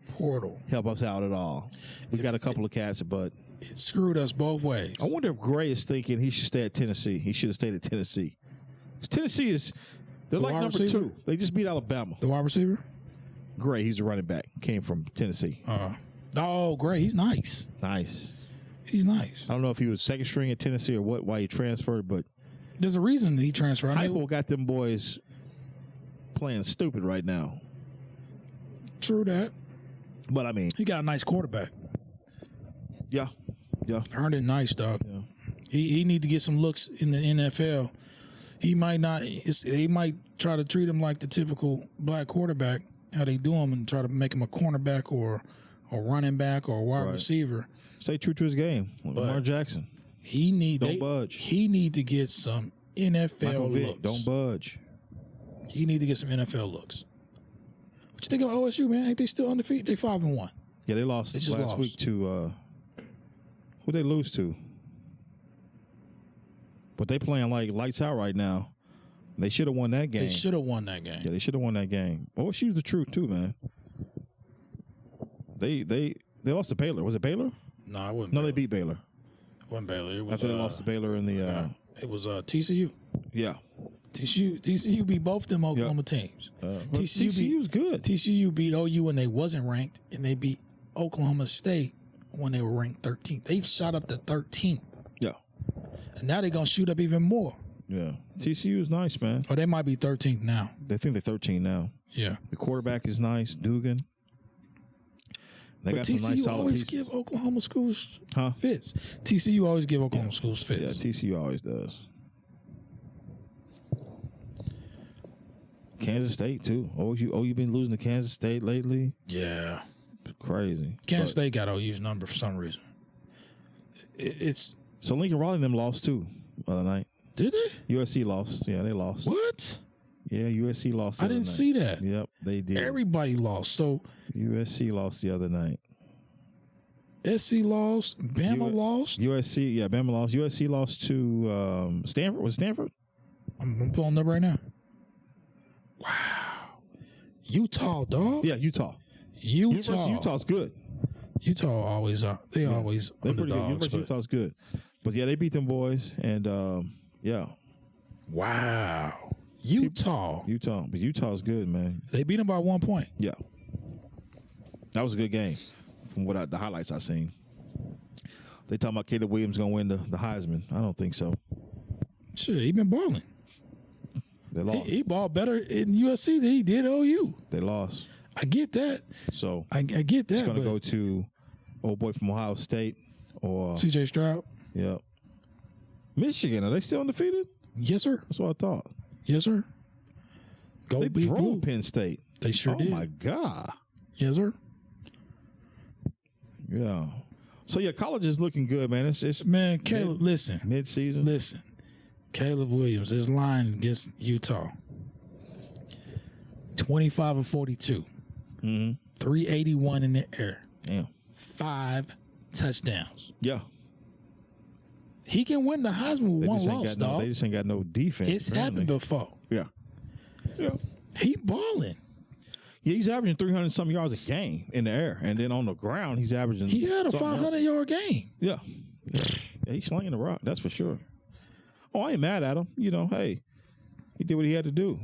Speaker 3: help us out at all. We got a couple of cats, but
Speaker 2: it screwed us both ways.
Speaker 3: I wonder if Gray is thinking he should stay at Tennessee. He should have stayed at Tennessee. Tennessee they're like number
Speaker 2: receiver?
Speaker 3: 2. They just beat Alabama.
Speaker 2: The wide receiver?
Speaker 3: Gray, he's a running back. Came from Tennessee.
Speaker 2: Gray, he's nice.
Speaker 3: Nice.
Speaker 2: He's nice.
Speaker 3: I don't know if he was second string at Tennessee or why he transferred, but
Speaker 2: there's a reason he transferred.
Speaker 3: Heupel got them boys playing stupid right now.
Speaker 2: True that.
Speaker 3: But I mean,
Speaker 2: he got a nice quarterback.
Speaker 3: Yeah.
Speaker 2: Earned it nice, dog.
Speaker 3: Yeah.
Speaker 2: He need to get some looks in the NFL. He might not. He might try to treat him like the typical black quarterback, how they do him, and try to make him a cornerback or a running back or a wide receiver.
Speaker 3: Stay true to his game. Lamar Jackson. Don't budge.
Speaker 2: He need to get some NFL looks.
Speaker 3: Don't budge.
Speaker 2: He need to get some NFL looks. What you think of OSU, man? Ain't they still undefeated? They 5-1.
Speaker 3: Yeah, they lost last week to who they lose to. But they playing like lights out right now. They should have won that game.
Speaker 2: They should have won that game.
Speaker 3: Yeah, they should have won that game. OSU's the truth too, man. They lost to Baylor. Was it Baylor?
Speaker 2: No, it wasn't.
Speaker 3: No, they beat Baylor.
Speaker 2: It wasn't Baylor. It was,
Speaker 3: I thought they lost to Baylor in the.
Speaker 2: It was TCU.
Speaker 3: Yeah.
Speaker 2: TCU beat both them Oklahoma teams.
Speaker 3: TCU was good.
Speaker 2: TCU beat OU when they wasn't ranked, and they beat Oklahoma State when they were ranked 13th. They shot up to 13th.
Speaker 3: Yeah.
Speaker 2: And now they're going to shoot up even more.
Speaker 3: Yeah. TCU is nice, man.
Speaker 2: Oh, they might be 13th now.
Speaker 3: They think they're 13 now.
Speaker 2: Yeah.
Speaker 3: The quarterback is nice, Dugan. They
Speaker 2: But
Speaker 3: got some
Speaker 2: TCU
Speaker 3: nice solid
Speaker 2: always
Speaker 3: pieces.
Speaker 2: give Oklahoma schools
Speaker 3: Huh?
Speaker 2: fits. TCU always give Oklahoma schools
Speaker 3: Yeah,
Speaker 2: fits.
Speaker 3: TCU always does. Kansas State too. You've been losing to Kansas State lately?
Speaker 2: Yeah.
Speaker 3: Crazy.
Speaker 2: Kansas State got OU's number for some reason. It's
Speaker 3: So Lincoln Riley and them lost too the other night.
Speaker 2: did they?
Speaker 3: USC lost. Yeah, they lost.
Speaker 2: What?
Speaker 3: Yeah, USC lost. The
Speaker 2: I
Speaker 3: other
Speaker 2: didn't
Speaker 3: night.
Speaker 2: see that.
Speaker 3: Yep, they did.
Speaker 2: Everybody lost. So
Speaker 3: USC lost the other night.
Speaker 2: SC lost. Bama lost.
Speaker 3: USC, yeah, Bama lost. USC lost to Stanford. Was it Stanford?
Speaker 2: I'm pulling up right now. Wow. Utah, dog.
Speaker 3: Yeah, Utah.
Speaker 2: Utah.
Speaker 3: University of Utah's good.
Speaker 2: Utah always They always
Speaker 3: They're pretty good.
Speaker 2: underdogs.
Speaker 3: University of
Speaker 2: But,
Speaker 3: Utah's good. But yeah, they beat them boys, and yeah,
Speaker 2: wow. Utah.
Speaker 3: But Utah's good, man.
Speaker 2: They beat them by 1 point.
Speaker 3: Yeah, that was a good game from the highlights I seen. They talking about Caleb Williams gonna win the Heisman. I don't think so.
Speaker 2: Shit, he been balling.
Speaker 3: They lost.
Speaker 2: He balled better in USC than he did OU.
Speaker 3: They lost.
Speaker 2: I get that.
Speaker 3: So
Speaker 2: I get that.
Speaker 3: it's gonna
Speaker 2: but
Speaker 3: go to old boy from Ohio State or
Speaker 2: CJ Stroud.
Speaker 3: yeah, Michigan. Are they still undefeated?
Speaker 2: Yes, sir.
Speaker 3: That's what I thought.
Speaker 2: Yes, sir. Go
Speaker 3: They
Speaker 2: Big
Speaker 3: drove
Speaker 2: Blue.
Speaker 3: Penn State.
Speaker 2: They sure
Speaker 3: Oh
Speaker 2: did.
Speaker 3: my God.
Speaker 2: Yes, sir.
Speaker 3: Yeah. So yeah, college is looking good, man. It's
Speaker 2: Man, Caleb, listen.
Speaker 3: mid-season.
Speaker 2: Listen. Caleb Williams is lying against Utah. 25 of 42. 381 in the air.
Speaker 3: Damn.
Speaker 2: 5 touchdowns.
Speaker 3: Yeah.
Speaker 2: He can win the Heisman with
Speaker 3: They
Speaker 2: one
Speaker 3: just ain't
Speaker 2: loss,
Speaker 3: got no,
Speaker 2: dog.
Speaker 3: they just ain't got no defense.
Speaker 2: It's
Speaker 3: apparently.
Speaker 2: happened before.
Speaker 3: Yeah. Yeah.
Speaker 2: He balling.
Speaker 3: Yeah, he's averaging 300 some yards a game in the air, and then on the ground he's averaging.
Speaker 2: He had a
Speaker 3: something else.
Speaker 2: 500-yard game.
Speaker 3: Yeah. Yeah, he's slinging the rock. That's for sure. Oh, I ain't mad at him. You know, hey, he did what he had to do.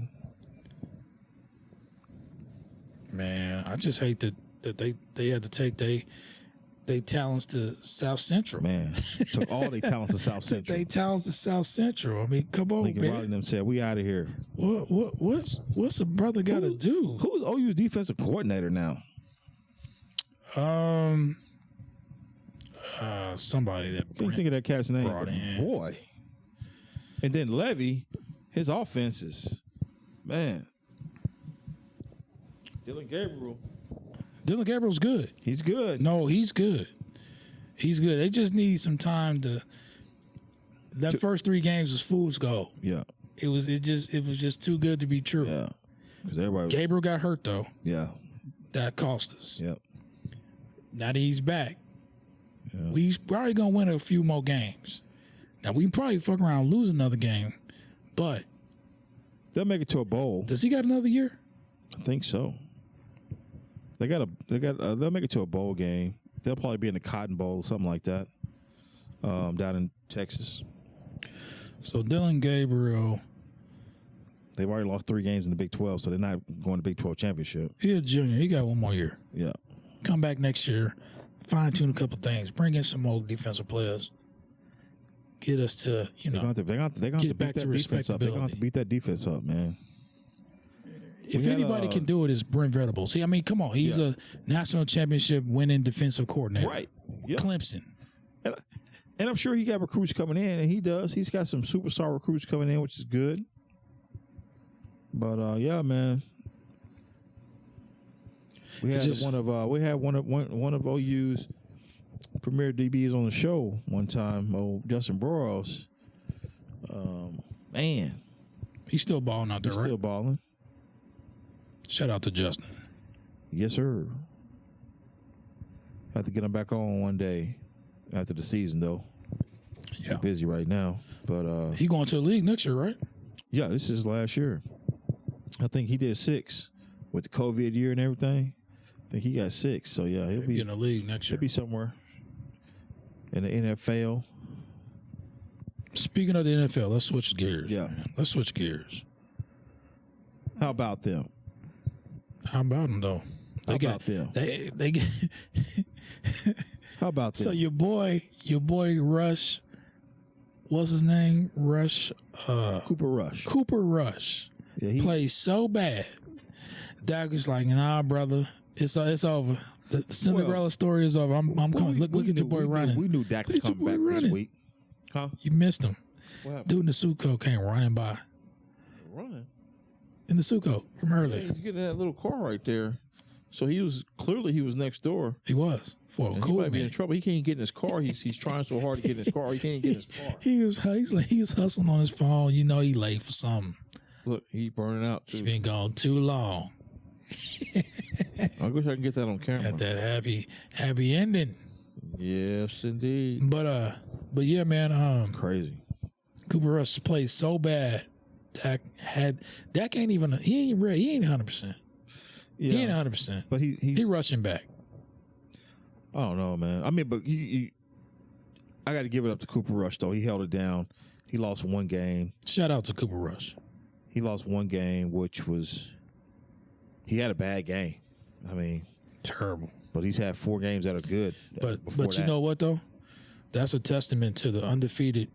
Speaker 2: Man, I just hate that they had to take they talents to South Central.
Speaker 3: Man, took all their talents to South Central.
Speaker 2: They talents to South Central. I mean, come on,
Speaker 3: Lincoln Riley
Speaker 2: man.
Speaker 3: and them said, "We out of here."
Speaker 2: What's a brother got to do?
Speaker 3: Who's OU's defensive coordinator now?
Speaker 2: Somebody that
Speaker 3: Can't think of that cat's name.
Speaker 2: brought in.
Speaker 3: Boy. And then Levy, his offense is, man.
Speaker 2: Dylan Gabriel's good.
Speaker 3: He's good.
Speaker 2: No, he's good. He's good. They just need some time to. That first 3 games was fool's gold.
Speaker 3: Yeah.
Speaker 2: It was just too good to be true.
Speaker 3: Yeah. Because everybody.
Speaker 2: Gabriel got hurt though.
Speaker 3: Yeah.
Speaker 2: That cost us.
Speaker 3: Yep.
Speaker 2: Now that he's back,
Speaker 3: Yeah.
Speaker 2: we probably gonna win a few more games. Now we can probably fuck around and lose another game, but
Speaker 3: They'll make it to a bowl.
Speaker 2: does he got another year?
Speaker 3: I think so. They'll make it to a bowl game. They'll probably be in the Cotton Bowl or something like that. Down in Texas.
Speaker 2: So Dylan Gabriel,
Speaker 3: They've already lost 3 games in the Big 12, so they're not going to Big 12 championship.
Speaker 2: he a junior. He got 1 more year.
Speaker 3: Yeah.
Speaker 2: Come back next year, fine tune a couple things, bring in some more defensive players, get us to
Speaker 3: They're going to have to
Speaker 2: get
Speaker 3: beat
Speaker 2: back
Speaker 3: that
Speaker 2: to
Speaker 3: defense up. They're going to have
Speaker 2: respectability.
Speaker 3: to beat that defense up, man.
Speaker 2: If
Speaker 3: We had,
Speaker 2: anybody can do it, it's Brent Venables. See, I mean, come on, he's a national championship winning defensive coordinator.
Speaker 3: Right. Yeah.
Speaker 2: Clemson.
Speaker 3: And I'm sure he got recruits coming in, and he does. He's got some superstar recruits coming in, which is good. But yeah, man, we had one of OU's premier DBs on the show one time. Oh, Justin Burrows. Man,
Speaker 2: He's still balling out there,
Speaker 3: he's
Speaker 2: right?
Speaker 3: still balling.
Speaker 2: Shout out to Justin.
Speaker 3: Yes, sir. Have to get him back on one day after the season, though.
Speaker 2: Yeah.
Speaker 3: Busy right now, but
Speaker 2: He going to the league next year, right?
Speaker 3: yeah, this is last year. I think he did 6 with the COVID year and everything. I think he got 6. So yeah, he'll
Speaker 2: Be
Speaker 3: be
Speaker 2: in the league next year.
Speaker 3: He'll be somewhere in the NFL.
Speaker 2: Speaking of the NFL, let's switch gears.
Speaker 3: Yeah.
Speaker 2: man. Let's switch gears.
Speaker 3: How about them?
Speaker 2: How about them though?
Speaker 3: How about them?
Speaker 2: They get.
Speaker 3: How about them?
Speaker 2: So your boy Rush what's his name? Rush.
Speaker 3: Cooper Rush.
Speaker 2: Cooper Rush.
Speaker 3: Yeah, he
Speaker 2: Plays so bad. Dak is like, nah, brother, it's over. The Cinderella story is over. I'm coming. Look at your boy running.
Speaker 3: We knew Dak was
Speaker 2: Look at your
Speaker 3: coming back
Speaker 2: boy
Speaker 3: this
Speaker 2: running.
Speaker 3: week. Huh?
Speaker 2: You missed him.
Speaker 3: What happened?
Speaker 2: Dude in the suit coat came running by.
Speaker 3: Running.
Speaker 2: In the suit coat from
Speaker 3: Yeah,
Speaker 2: earlier.
Speaker 3: he's getting that little car right there. So he was next door.
Speaker 2: He was. For a
Speaker 3: And
Speaker 2: cool
Speaker 3: he might be in
Speaker 2: minute.
Speaker 3: trouble. He can't get in his car. He's trying so hard to get in his car. He can't get in his car.
Speaker 2: He was hustling on his phone. You know he late for something.
Speaker 3: Look, he's burning out
Speaker 2: He
Speaker 3: too.
Speaker 2: been gone too long.
Speaker 3: I wish I can get that on camera.
Speaker 2: Got that happy ending.
Speaker 3: Yes, indeed.
Speaker 2: But yeah, man.
Speaker 3: Crazy.
Speaker 2: Cooper Rush played so bad. Dak ain't even. He ain't ready. He ain't 100%.
Speaker 3: Yeah.
Speaker 2: He ain't 100%.
Speaker 3: But
Speaker 2: He rushing back.
Speaker 3: I don't know, man. I mean, but I got to give it up to Cooper Rush though. He held it down. He lost one game.
Speaker 2: Shout out to Cooper Rush.
Speaker 3: He lost one game, which was he had a bad game. I mean,
Speaker 2: Terrible.
Speaker 3: but he's had 4 games that are good.
Speaker 2: But you know what though? That's a testament to the undefeated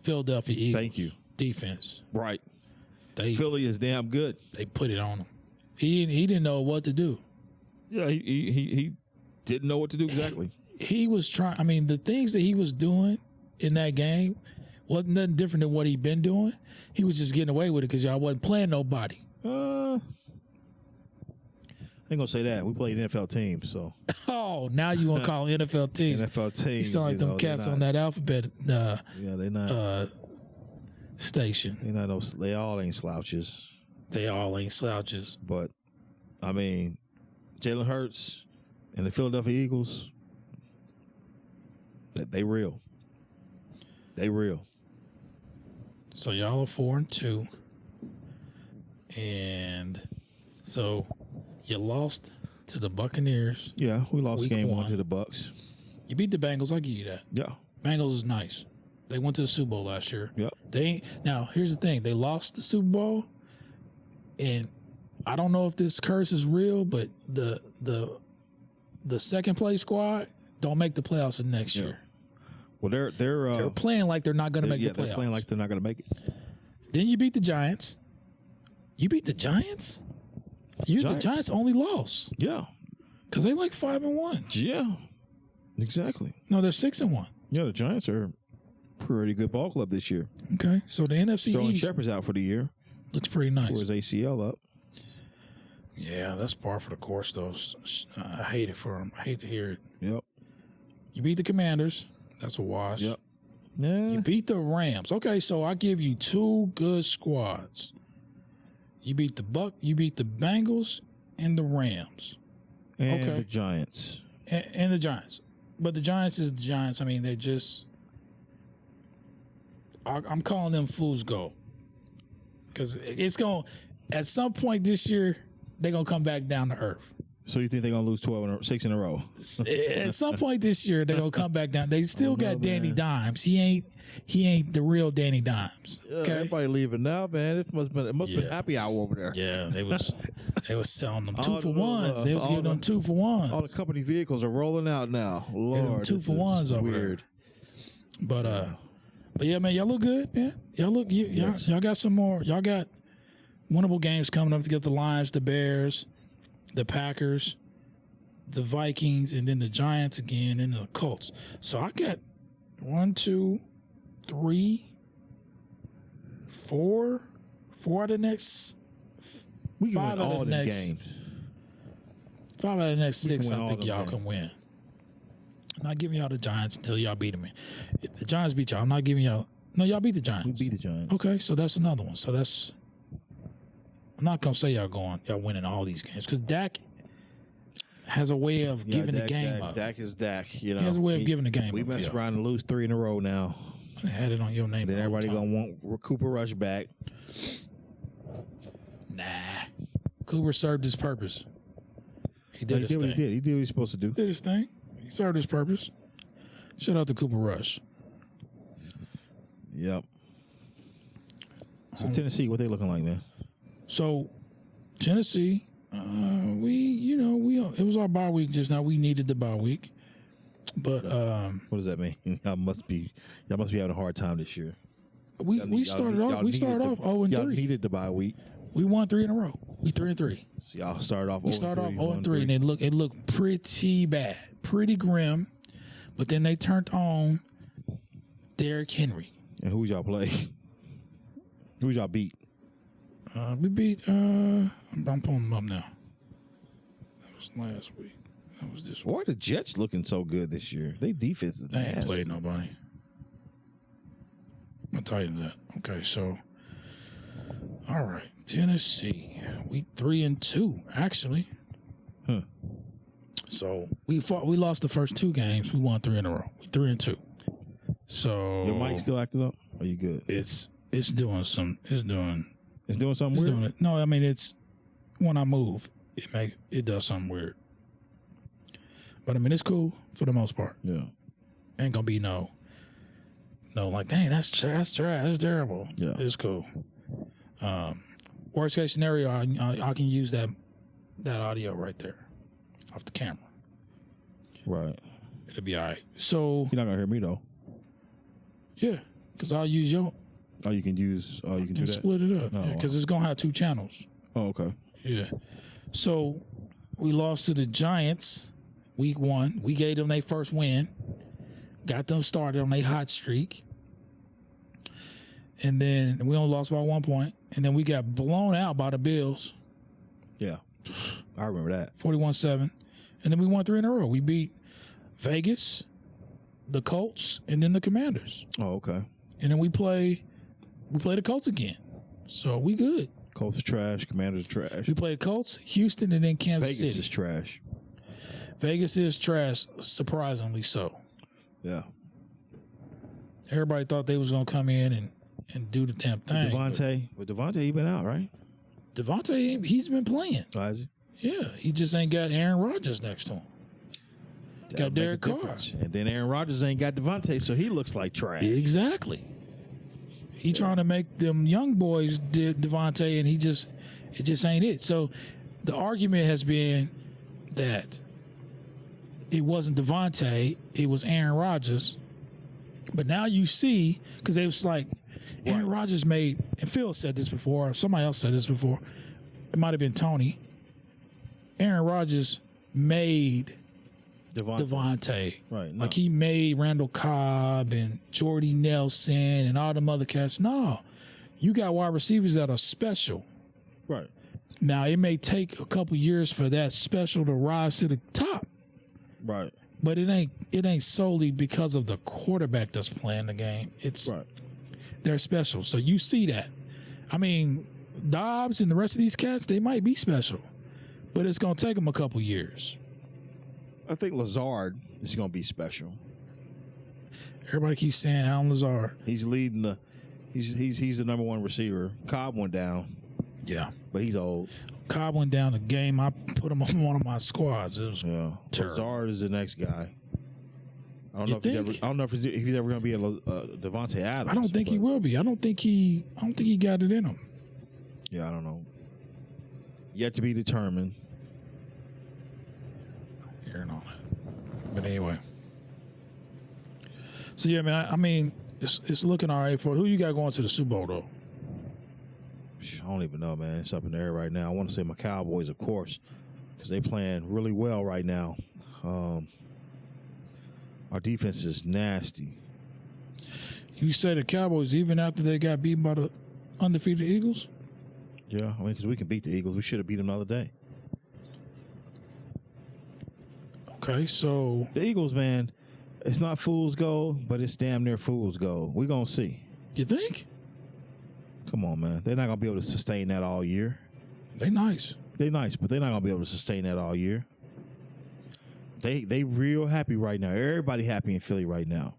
Speaker 2: Philadelphia Eagles.
Speaker 3: Thank you.
Speaker 2: Defense.
Speaker 3: Right.
Speaker 2: They
Speaker 3: Philly is damn good.
Speaker 2: they put it on him. He didn't know what to do.
Speaker 3: Yeah, he didn't know what to do exactly.
Speaker 2: He was trying. I mean, the things that he was doing in that game wasn't nothing different than what he'd been doing. He was just getting away with it because y'all wasn't playing nobody.
Speaker 3: I ain't gonna say that. We played NFL teams, so
Speaker 2: Oh, now you gonna call them NFL teams?
Speaker 3: NFL teams.
Speaker 2: You sound like them cats on that alphabet
Speaker 3: Yeah, they not.
Speaker 2: station.
Speaker 3: They not. They all ain't slouches.
Speaker 2: They all ain't slouches.
Speaker 3: But I mean, Jalen Hurts and the Philadelphia Eagles, they real. They real.
Speaker 2: So y'all are 4-2, and so you lost to the Buccaneers.
Speaker 3: Yeah, we lost
Speaker 2: Week
Speaker 3: game 1
Speaker 2: one.
Speaker 3: to the Bucks.
Speaker 2: You beat the Bengals. I give you that.
Speaker 3: Yeah.
Speaker 2: Bengals is nice. They went to the Super Bowl last year.
Speaker 3: Yep.
Speaker 2: They ain't, now here's the thing. They lost the Super Bowl, and I don't know if this curse is real, but the second place squad don't make the playoffs the next year.
Speaker 3: Well,
Speaker 2: They're playing like they're not going to make the playoffs.
Speaker 3: they're playing like they're not going to make it.
Speaker 2: Then you beat the Giants. You beat the Giants. The Giants only lost
Speaker 3: Yeah.
Speaker 2: because they like 5-1.
Speaker 3: Yeah. Exactly.
Speaker 2: No, they're 6-1.
Speaker 3: Yeah, the Giants are a pretty good ball club this year.
Speaker 2: Okay, so the NFC
Speaker 3: Sterling
Speaker 2: East
Speaker 3: Shepard's out for the year.
Speaker 2: looks pretty nice.
Speaker 3: Tore his ACL up.
Speaker 2: Yeah, that's par for the course, though. I hate it for him. I hate to hear it.
Speaker 3: Yep.
Speaker 2: You beat the Commanders. That's a wash.
Speaker 3: Yep. Yeah.
Speaker 2: You beat the Rams. Okay, so I give you 2 good squads. You beat the Bengals and the Rams.
Speaker 3: And
Speaker 2: okay.
Speaker 3: the Giants.
Speaker 2: And the Giants. But the Giants is the Giants. I mean, they're just I'm calling them fool's gold. Because it's going at some point this year, they're going to come back down to earth.
Speaker 3: So you think they're going to lose 6 in a row?
Speaker 2: At some point this year, they're going to come back down. They still got Danny Dimes. He ain't the real Danny Dimes. Okay?
Speaker 3: Everybody leaving now, man. It must have been happy hour over there.
Speaker 2: Yeah, they was selling them 2
Speaker 3: All
Speaker 2: for
Speaker 3: the-
Speaker 2: ones. They was giving them 2 for ones.
Speaker 3: All the company vehicles are rolling out now.
Speaker 2: Giving them
Speaker 3: Lord,
Speaker 2: 2
Speaker 3: this
Speaker 2: for
Speaker 3: is
Speaker 2: ones over
Speaker 3: weird.
Speaker 2: there. But yeah, man, y'all look good, man. Y'all got some more. Y'all got winnable games coming up to get the Lions, the Bears, the Packers, the Vikings, and then the Giants again, and the Colts. So I got 1, 2, 3, 4 of the next.
Speaker 3: We can
Speaker 2: 5
Speaker 3: win
Speaker 2: out
Speaker 3: all
Speaker 2: of
Speaker 3: the
Speaker 2: the next
Speaker 3: games.
Speaker 2: 5 out of the next
Speaker 3: We can
Speaker 2: 6,
Speaker 3: win
Speaker 2: I
Speaker 3: all
Speaker 2: think
Speaker 3: them
Speaker 2: y'all
Speaker 3: games.
Speaker 2: can win. I'm not giving y'all the Giants until y'all beat them. If the Giants beat y'all, I'm not giving y'all. No, y'all beat the Giants.
Speaker 3: We beat the Giants.
Speaker 2: Okay, so that's another one. So that's. I'm not gonna say y'all winning all these games because Dak has a way of giving the game up.
Speaker 3: Dak is Dak. You know,
Speaker 2: He has a way of giving the game
Speaker 3: We
Speaker 2: up.
Speaker 3: mess
Speaker 2: yeah.
Speaker 3: around and lose 3 in a row now.
Speaker 2: I had it on your name.
Speaker 3: Then
Speaker 2: the whole
Speaker 3: everybody
Speaker 2: time.
Speaker 3: gonna want Cooper Rush back.
Speaker 2: Nah, Cooper served his purpose. He did
Speaker 3: He
Speaker 2: his
Speaker 3: did what
Speaker 2: thing.
Speaker 3: he did. He did what he was supposed to do.
Speaker 2: Did his thing. He served his purpose. Shout out to Cooper Rush.
Speaker 3: Yep. So Tennessee, what they looking like, man?
Speaker 2: So Tennessee, it was our bye week just now. We needed the bye week. But
Speaker 3: What does that mean? Y'all must be having a hard time this year.
Speaker 2: we started off 0-3.
Speaker 3: Y'all needed the bye week.
Speaker 2: We won 3 in a row. We 3-3.
Speaker 3: So y'all started off.
Speaker 2: We started off 0-3, and it looked pretty bad, pretty grim. But then they turned on Derrick Henry.
Speaker 3: And who's y'all play? Who's y'all beat?
Speaker 2: We beat. I'm pulling them up now. That was last week. That was this week.
Speaker 3: Why are the Jets looking so good this year? They defense is
Speaker 2: They ain't
Speaker 3: nasty.
Speaker 2: played nobody. My Titans that. Okay, so all right, Tennessee. We 3-2 actually.
Speaker 3: Huh.
Speaker 2: So we lost the first 2 games. We won 3 in a row. We 3-2. So
Speaker 3: Your mic still acting up? Are you good?
Speaker 2: it's doing something
Speaker 3: something weird.
Speaker 2: doing it. No, I mean it's when I move, it does something weird. But I mean it's cool for the most part.
Speaker 3: Yeah.
Speaker 2: Ain't gonna be no like dang that's trash, that's terrible.
Speaker 3: Yeah.
Speaker 2: It's cool. Worst case scenario, I can use that audio right there off the camera.
Speaker 3: Right.
Speaker 2: It'll be all right. So
Speaker 3: You're not gonna hear me though.
Speaker 2: yeah, because I'll use your.
Speaker 3: Oh, you can use. Oh, you can do
Speaker 2: And
Speaker 3: that.
Speaker 2: split it up
Speaker 3: Oh,
Speaker 2: because it's gonna have 2 channels.
Speaker 3: Oh, okay.
Speaker 2: Yeah. So we lost to the Giants week 1. We gave them their first win. Got them started on a hot streak. And then we only lost by 1 point. And then we got blown out by the Bills,
Speaker 3: Yeah. I remember that.
Speaker 2: 41-7. And then we won 3 in a row. We beat Vegas, the Colts, and then the Commanders.
Speaker 3: Oh, okay.
Speaker 2: And then we play the Colts again. So we good.
Speaker 3: Colts is trash. Commanders is trash.
Speaker 2: We played Colts, Houston, and then Kansas
Speaker 3: Vegas
Speaker 2: City.
Speaker 3: is trash.
Speaker 2: Vegas is trash, surprisingly so.
Speaker 3: Yeah.
Speaker 2: Everybody thought they was going to come in and do the damn thing.
Speaker 3: Devontae, he been out, right?
Speaker 2: Devontae, he's been playing.
Speaker 3: Oh, has he?
Speaker 2: Yeah, he just ain't got Aaron Rodgers next to him.
Speaker 3: That'll
Speaker 2: Got
Speaker 3: make a
Speaker 2: Derek Carr.
Speaker 3: difference. And then Aaron Rodgers ain't got Devontae, so he looks like trash.
Speaker 2: Exactly. He trying to make them young boys Devontae, and it just ain't it. So the argument has been that it wasn't Devontae, it was Aaron Rodgers. But now you see, because it was like Aaron Rodgers made, and Phil said this before, or somebody else said this before. It might have been Tony. Aaron Rodgers made Devontae.
Speaker 3: Right. No.
Speaker 2: Like he made Randall Cobb and Jordy Nelson and all them other cats. No, you got wide receivers that are special.
Speaker 3: Right.
Speaker 2: Now it may take a couple years for that special to rise to the top,
Speaker 3: Right.
Speaker 2: but it ain't solely because of the quarterback that's playing the game. It's
Speaker 3: Right.
Speaker 2: they're special. So you see that. I mean, Dobbs and the rest of these cats, they might be special, but it's gonna take them a couple years.
Speaker 3: I think Lazard is going to be special.
Speaker 2: Everybody keeps saying Alan Lazard.
Speaker 3: He's leading the. He's the number 1 receiver. Cobb went down,
Speaker 2: Yeah.
Speaker 3: but he's old.
Speaker 2: Cobb went down the game. I put him on one of my squads. It was
Speaker 3: Yeah.
Speaker 2: terrible.
Speaker 3: Lazard is the next guy. I don't
Speaker 2: You
Speaker 3: know if he's
Speaker 2: think?
Speaker 3: ever. I don't know if he's ever going to be a Devontae Adams.
Speaker 2: I don't think he will be. I don't think he got it in him.
Speaker 3: Yeah, I don't know. Yet to be determined.
Speaker 2: Hearing all that. But anyway. So yeah, man, I mean, it's looking all right for who you got going to the Super Bowl though.
Speaker 3: I don't even know, man. It's up in the air right now. I want to say my Cowboys, of course, because they playing really well right now. Our defense is nasty.
Speaker 2: You say the Cowboys even after they got beaten by the undefeated Eagles?
Speaker 3: Yeah, I mean, because we can beat the Eagles. We should have beat them the other day.
Speaker 2: Okay, so
Speaker 3: The Eagles, man, it's not fool's gold, but it's damn near fool's gold. We're going to see.
Speaker 2: you think?
Speaker 3: Come on, man. They're not going to be able to sustain that all year.
Speaker 2: They nice.
Speaker 3: They're nice, but they're not going to be able to sustain that all year. They real happy right now. Everybody happy in Philly right now.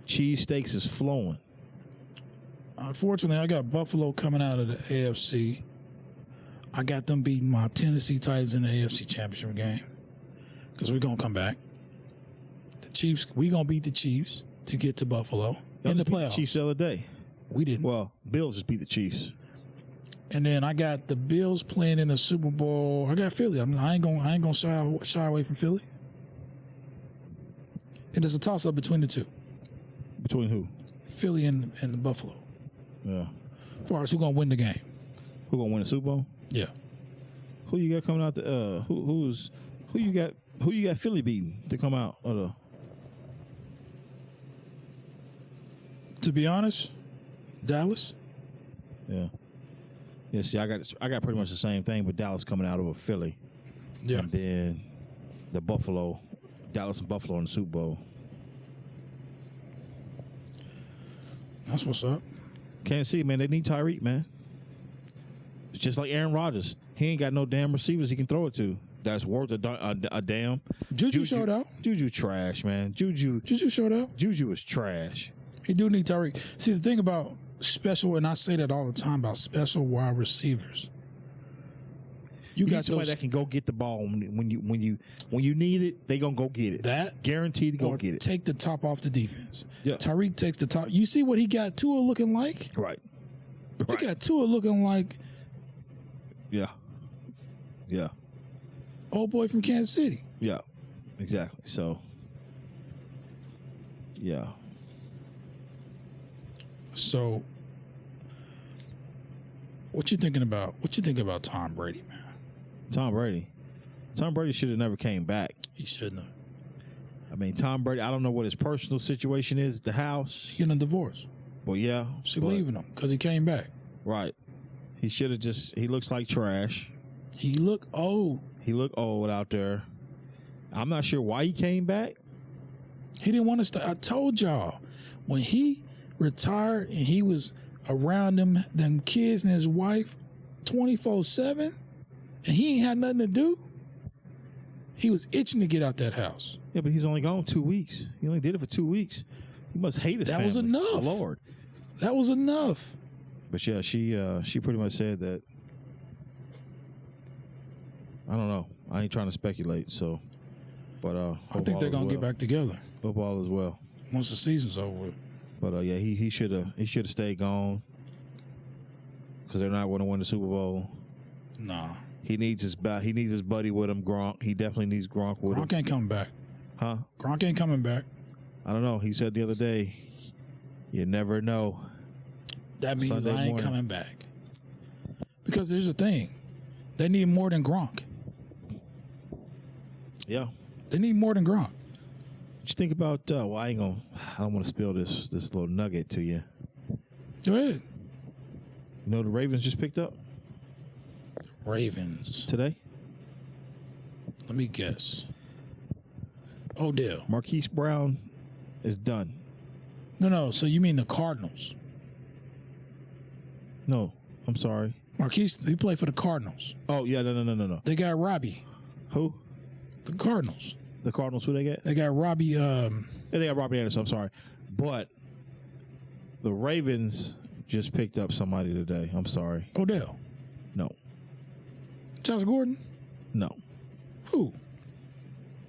Speaker 3: Cheesesteaks is flowing.
Speaker 2: Unfortunately, I got Buffalo coming out of the AFC. I got them beating my Tennessee Titans in the AFC Championship game because we're going to come back. The Chiefs, we're going to beat the Chiefs to get to Buffalo in the playoffs.
Speaker 3: Chiefs the other day.
Speaker 2: We didn't.
Speaker 3: Well, Bills just beat the Chiefs.
Speaker 2: And then I got the Bills playing in the Super Bowl. I got Philly. I ain't gonna shy away from Philly. It is a toss-up between the two.
Speaker 3: Between who?
Speaker 2: Philly and the Buffalo.
Speaker 3: Yeah.
Speaker 2: As far as who's going to win the game.
Speaker 3: Who gonna win the Super Bowl?
Speaker 2: Yeah.
Speaker 3: Who you got coming out? Who you got Philly beating to come out of the?
Speaker 2: To be honest, Dallas.
Speaker 3: Yeah. Yeah. See, I got pretty much the same thing, but Dallas coming out over Philly.
Speaker 2: Yeah.
Speaker 3: And then the Dallas and Buffalo in the Super Bowl.
Speaker 2: That's what's up.
Speaker 3: Kansas City, man, they need Tyreek, man. It's just like Aaron Rodgers. He ain't got no damn receivers he can throw it to. That's worth a damn.
Speaker 2: Juju showed out.
Speaker 3: Juju trash, man. Juju
Speaker 2: showed out.
Speaker 3: Juju is trash.
Speaker 2: He do need Tyreek. See, the thing about special, and I say that all the time about special wide receivers. You
Speaker 3: need
Speaker 2: got
Speaker 3: somebody
Speaker 2: those
Speaker 3: that can go get the ball when you need it. They gonna go get it.
Speaker 2: that
Speaker 3: Guaranteed to go
Speaker 2: or
Speaker 3: get it.
Speaker 2: take the top off the defense.
Speaker 3: Yeah.
Speaker 2: Tyreek takes the top. You see what he got Tua looking like?
Speaker 3: Right.
Speaker 2: He got Tua looking like
Speaker 3: Yeah. Yeah.
Speaker 2: old boy from Kansas City.
Speaker 3: Yeah. Exactly. So. Yeah.
Speaker 2: So, what you thinking about? What you think about Tom Brady, man?
Speaker 3: Tom Brady should have never came back.
Speaker 2: He shouldn't have.
Speaker 3: I mean, Tom Brady, I don't know what his personal situation is at the house.
Speaker 2: He getting a divorce.
Speaker 3: Well, yeah.
Speaker 2: She
Speaker 3: but-
Speaker 2: leaving him because he came back.
Speaker 3: Right. He should have he looks like trash.
Speaker 2: He look old.
Speaker 3: He looked old out there. I'm not sure why he came back.
Speaker 2: He didn't want to start. I told y'all when he retired and he was around them kids and his wife 24/7, and he ain't had nothing to do. He was itching to get out that house.
Speaker 3: Yeah, but he's only gone 2 weeks. He only did it for 2 weeks. He must hate his family.
Speaker 2: That was enough.
Speaker 3: Lord.
Speaker 2: That was enough.
Speaker 3: But yeah, she pretty much said that. I don't know. I ain't trying to speculate. So, but
Speaker 2: I think they're gonna get back together
Speaker 3: Football as well.
Speaker 2: once the season's over with.
Speaker 3: But yeah, he should have stayed gone because they're not going to win the Super Bowl.
Speaker 2: Nah,
Speaker 3: He needs his buddy with him, Gronk. He definitely needs Gronk with him.
Speaker 2: Gronk ain't coming back.
Speaker 3: Huh?
Speaker 2: Gronk ain't coming back.
Speaker 3: I don't know. He said the other day, you never know.
Speaker 2: That means
Speaker 3: Sunday
Speaker 2: I ain't
Speaker 3: morning.
Speaker 2: coming back. Because there's a thing. They need more than Gronk.
Speaker 3: Yeah.
Speaker 2: They need more than Gronk.
Speaker 3: What you think about? Well, I don't want to spill this little nugget to you.
Speaker 2: Go ahead.
Speaker 3: You know the Ravens just picked up
Speaker 2: Ravens.
Speaker 3: today.
Speaker 2: Let me guess. Odell.
Speaker 3: Marquise Brown is done.
Speaker 2: No. So you mean the Cardinals?
Speaker 3: No, I'm sorry.
Speaker 2: Marquise, he played for the Cardinals.
Speaker 3: Oh yeah, no.
Speaker 2: They got Robbie.
Speaker 3: Who?
Speaker 2: The Cardinals.
Speaker 3: The Cardinals? Who they get?
Speaker 2: They got Robbie.
Speaker 3: Yeah, they got Robbie Anderson. I'm sorry, but the Ravens just picked up somebody today. I'm sorry.
Speaker 2: Odell.
Speaker 3: No.
Speaker 2: Josh Gordon.
Speaker 3: No.
Speaker 2: Who?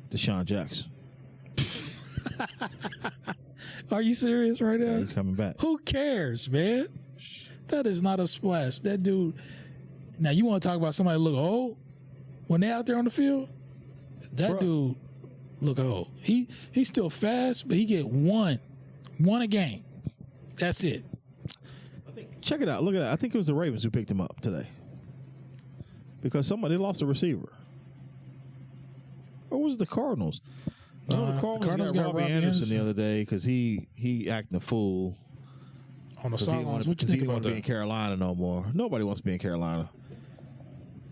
Speaker 3: Deshaun Jackson.
Speaker 2: Are you serious right now?
Speaker 3: He's coming back.
Speaker 2: Who cares, man? That is not a splash. That dude. Now you want to talk about somebody look old when they out there on the field? That
Speaker 3: Bruh.
Speaker 2: dude look old. He's still fast, but he get one a game. That's it.
Speaker 3: Check it out. Look at that. I think it was the Ravens who picked him up today because they lost a receiver. Or was it the Cardinals? No, the Cardinals got Robbie Anderson the other day because he acting a fool.
Speaker 2: On the sidelines. What you
Speaker 3: He
Speaker 2: think
Speaker 3: didn't
Speaker 2: about
Speaker 3: want to be in
Speaker 2: that?
Speaker 3: Carolina no more. Nobody wants to be in Carolina.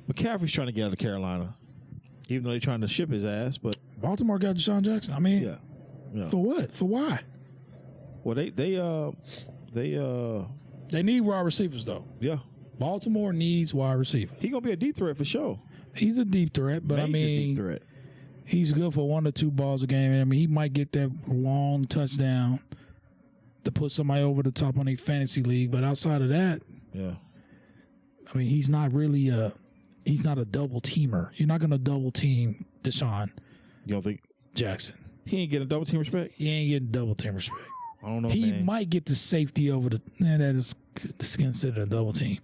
Speaker 3: McCaffrey's trying to get out of Carolina, even though they're trying to ship his ass. But
Speaker 2: Baltimore got Deshaun Jackson. I mean,
Speaker 3: yeah.
Speaker 2: for what? For why?
Speaker 3: Well,
Speaker 2: They need wide receivers though.
Speaker 3: yeah.
Speaker 2: Baltimore needs wide receivers.
Speaker 3: He gonna be a deep threat for sure.
Speaker 2: He's a deep threat, but I
Speaker 3: Major deep
Speaker 2: mean,
Speaker 3: threat.
Speaker 2: he's good for 1 or 2 balls a game. I mean, he might get that long touchdown to put somebody over the top on a fantasy league. But outside of that,
Speaker 3: Yeah.
Speaker 2: I mean, he's not really he's not a double teamer. You're not going to double team Deshaun
Speaker 3: You don't think
Speaker 2: Jackson.
Speaker 3: he ain't getting double team respect?
Speaker 2: He ain't getting double team respect.
Speaker 3: I don't know.
Speaker 2: He
Speaker 3: man.
Speaker 2: might get the safety over the. That is considered a double team.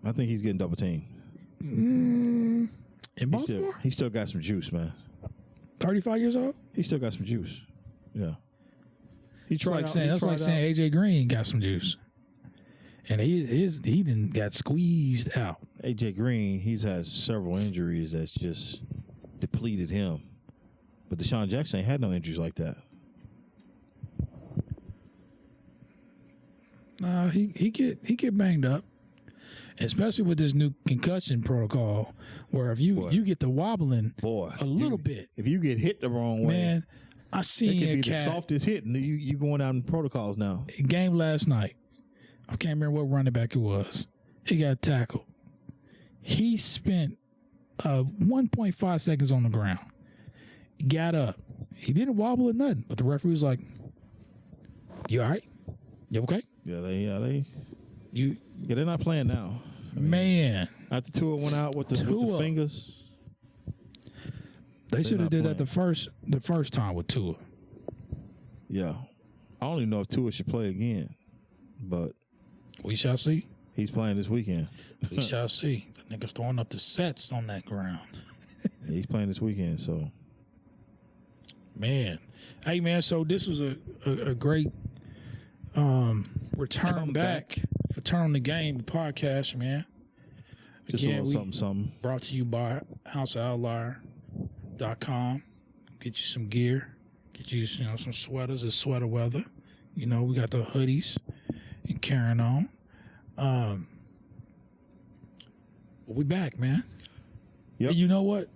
Speaker 3: I think he's getting double team.
Speaker 2: In
Speaker 3: He
Speaker 2: Baltimore,
Speaker 3: still got some juice, man.
Speaker 2: 35 years old?
Speaker 3: He still got some juice. Yeah. He
Speaker 2: It's
Speaker 3: tried
Speaker 2: like
Speaker 3: out.
Speaker 2: saying,
Speaker 3: He
Speaker 2: that's
Speaker 3: tried
Speaker 2: like
Speaker 3: out.
Speaker 2: saying AJ Green got some juice. And he done got squeezed out.
Speaker 3: AJ Green, he's had several injuries that's just depleted him. But Deshaun Jackson ain't had no injuries like that.
Speaker 2: Nah, he get banged up. Especially with this new concussion protocol, where if you get the wobbling a little bit,
Speaker 3: If you get hit the wrong way,
Speaker 2: man, I
Speaker 3: it
Speaker 2: seen
Speaker 3: could
Speaker 2: a
Speaker 3: be the
Speaker 2: cat
Speaker 3: softest hit, and you going out in protocols now.
Speaker 2: game last night. I can't remember what running back it was. He got tackled. He spent 1.5 seconds on the ground. Got up. He didn't wobble or nothing, but the referee was like, "You all right? You okay?
Speaker 3: Yeah, they're not playing now.
Speaker 2: Man,
Speaker 3: After Tua went out with the fingers,
Speaker 2: they should have
Speaker 3: not
Speaker 2: did that the first time with Tua.
Speaker 3: yeah. I don't even know if Tua should play again, but
Speaker 2: We shall see.
Speaker 3: he's playing this weekend.
Speaker 2: We shall see. The niggas throwing up the sets on that ground.
Speaker 3: Yeah, he's playing this weekend, so
Speaker 2: Man. Hey, man, so this was a great return back for Turn on the Game podcast, man.
Speaker 3: just
Speaker 2: Again,
Speaker 3: a little something.
Speaker 2: brought to you by houseofoutlier.com. Get you some gear. Get you, some sweaters. It's sweater weather. We got the hoodies and carrying on. We back, man.
Speaker 3: Yep.
Speaker 2: And you know what?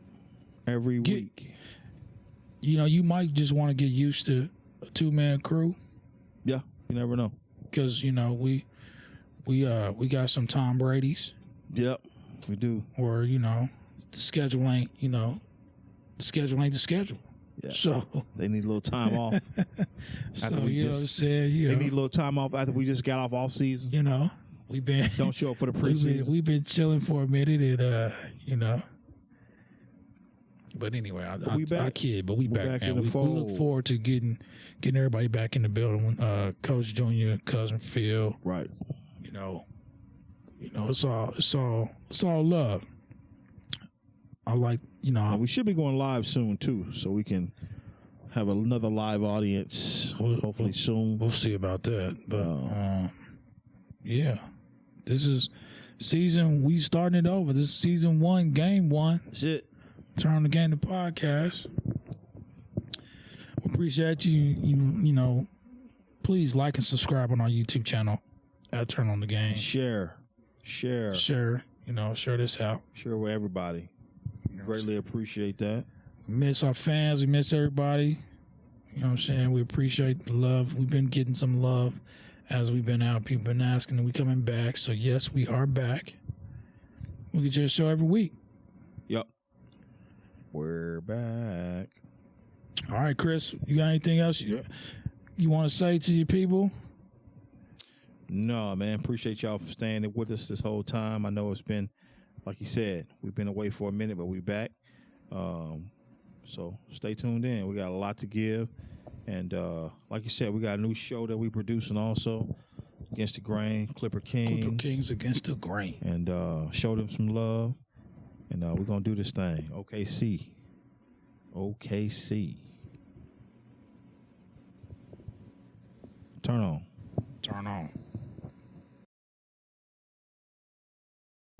Speaker 3: Every week.
Speaker 2: You might just want to get used to a 2-man crew
Speaker 3: Yeah, you never know.
Speaker 2: because we got some Tom Brady's,
Speaker 3: Yep, we do.
Speaker 2: or the schedule ain't the schedule.
Speaker 3: Yeah.
Speaker 2: So
Speaker 3: They need a little time off.
Speaker 2: so
Speaker 3: we
Speaker 2: you know what I'm saying.
Speaker 3: They need a little time off after we just got off season.
Speaker 2: We've been
Speaker 3: Don't show up for the preseason.
Speaker 2: we've been chilling for a minute, and But anyway,
Speaker 3: we back.
Speaker 2: I kid, but we back,
Speaker 3: back in
Speaker 2: man.
Speaker 3: the
Speaker 2: We look
Speaker 3: fold.
Speaker 2: forward to getting everybody back in the building. Coach Junior, cousin Phil,
Speaker 3: Right.
Speaker 2: it's all love. I like,
Speaker 3: And we should be going live soon too, so we can have another live audience hopefully soon.
Speaker 2: We'll see about that. But yeah, this is season. We starting it over. This is season 1, game 1.
Speaker 3: That's it.
Speaker 2: Turn on the Game, the podcast. We appreciate you. Please like and subscribe on our YouTube channel at Turn on the Game.
Speaker 3: Share.
Speaker 2: Share this out.
Speaker 3: Share with everybody. Greatly appreciate that.
Speaker 2: We miss our fans. We miss everybody. You know what I'm saying? We appreciate the love. We've been getting some love as we've been out. People been asking, and we coming back. So, yes, we are back. We get your show every week.
Speaker 3: Yep. We're back.
Speaker 2: All right, Chris, you got anything else you want to say to your people?
Speaker 3: No, man. Appreciate y'all for staying with us this whole time. I know it's been, like you said, we've been away for a minute, but we back. So stay tuned in. We got a lot to give. And like you said, we got a new show that we producing also, Against the Grain, Clipper Kings.
Speaker 2: Clipper Kings Against the Grain.
Speaker 3: And show them some love. And we're going to do this thing. OKC. Turn on.
Speaker 2: Turn on.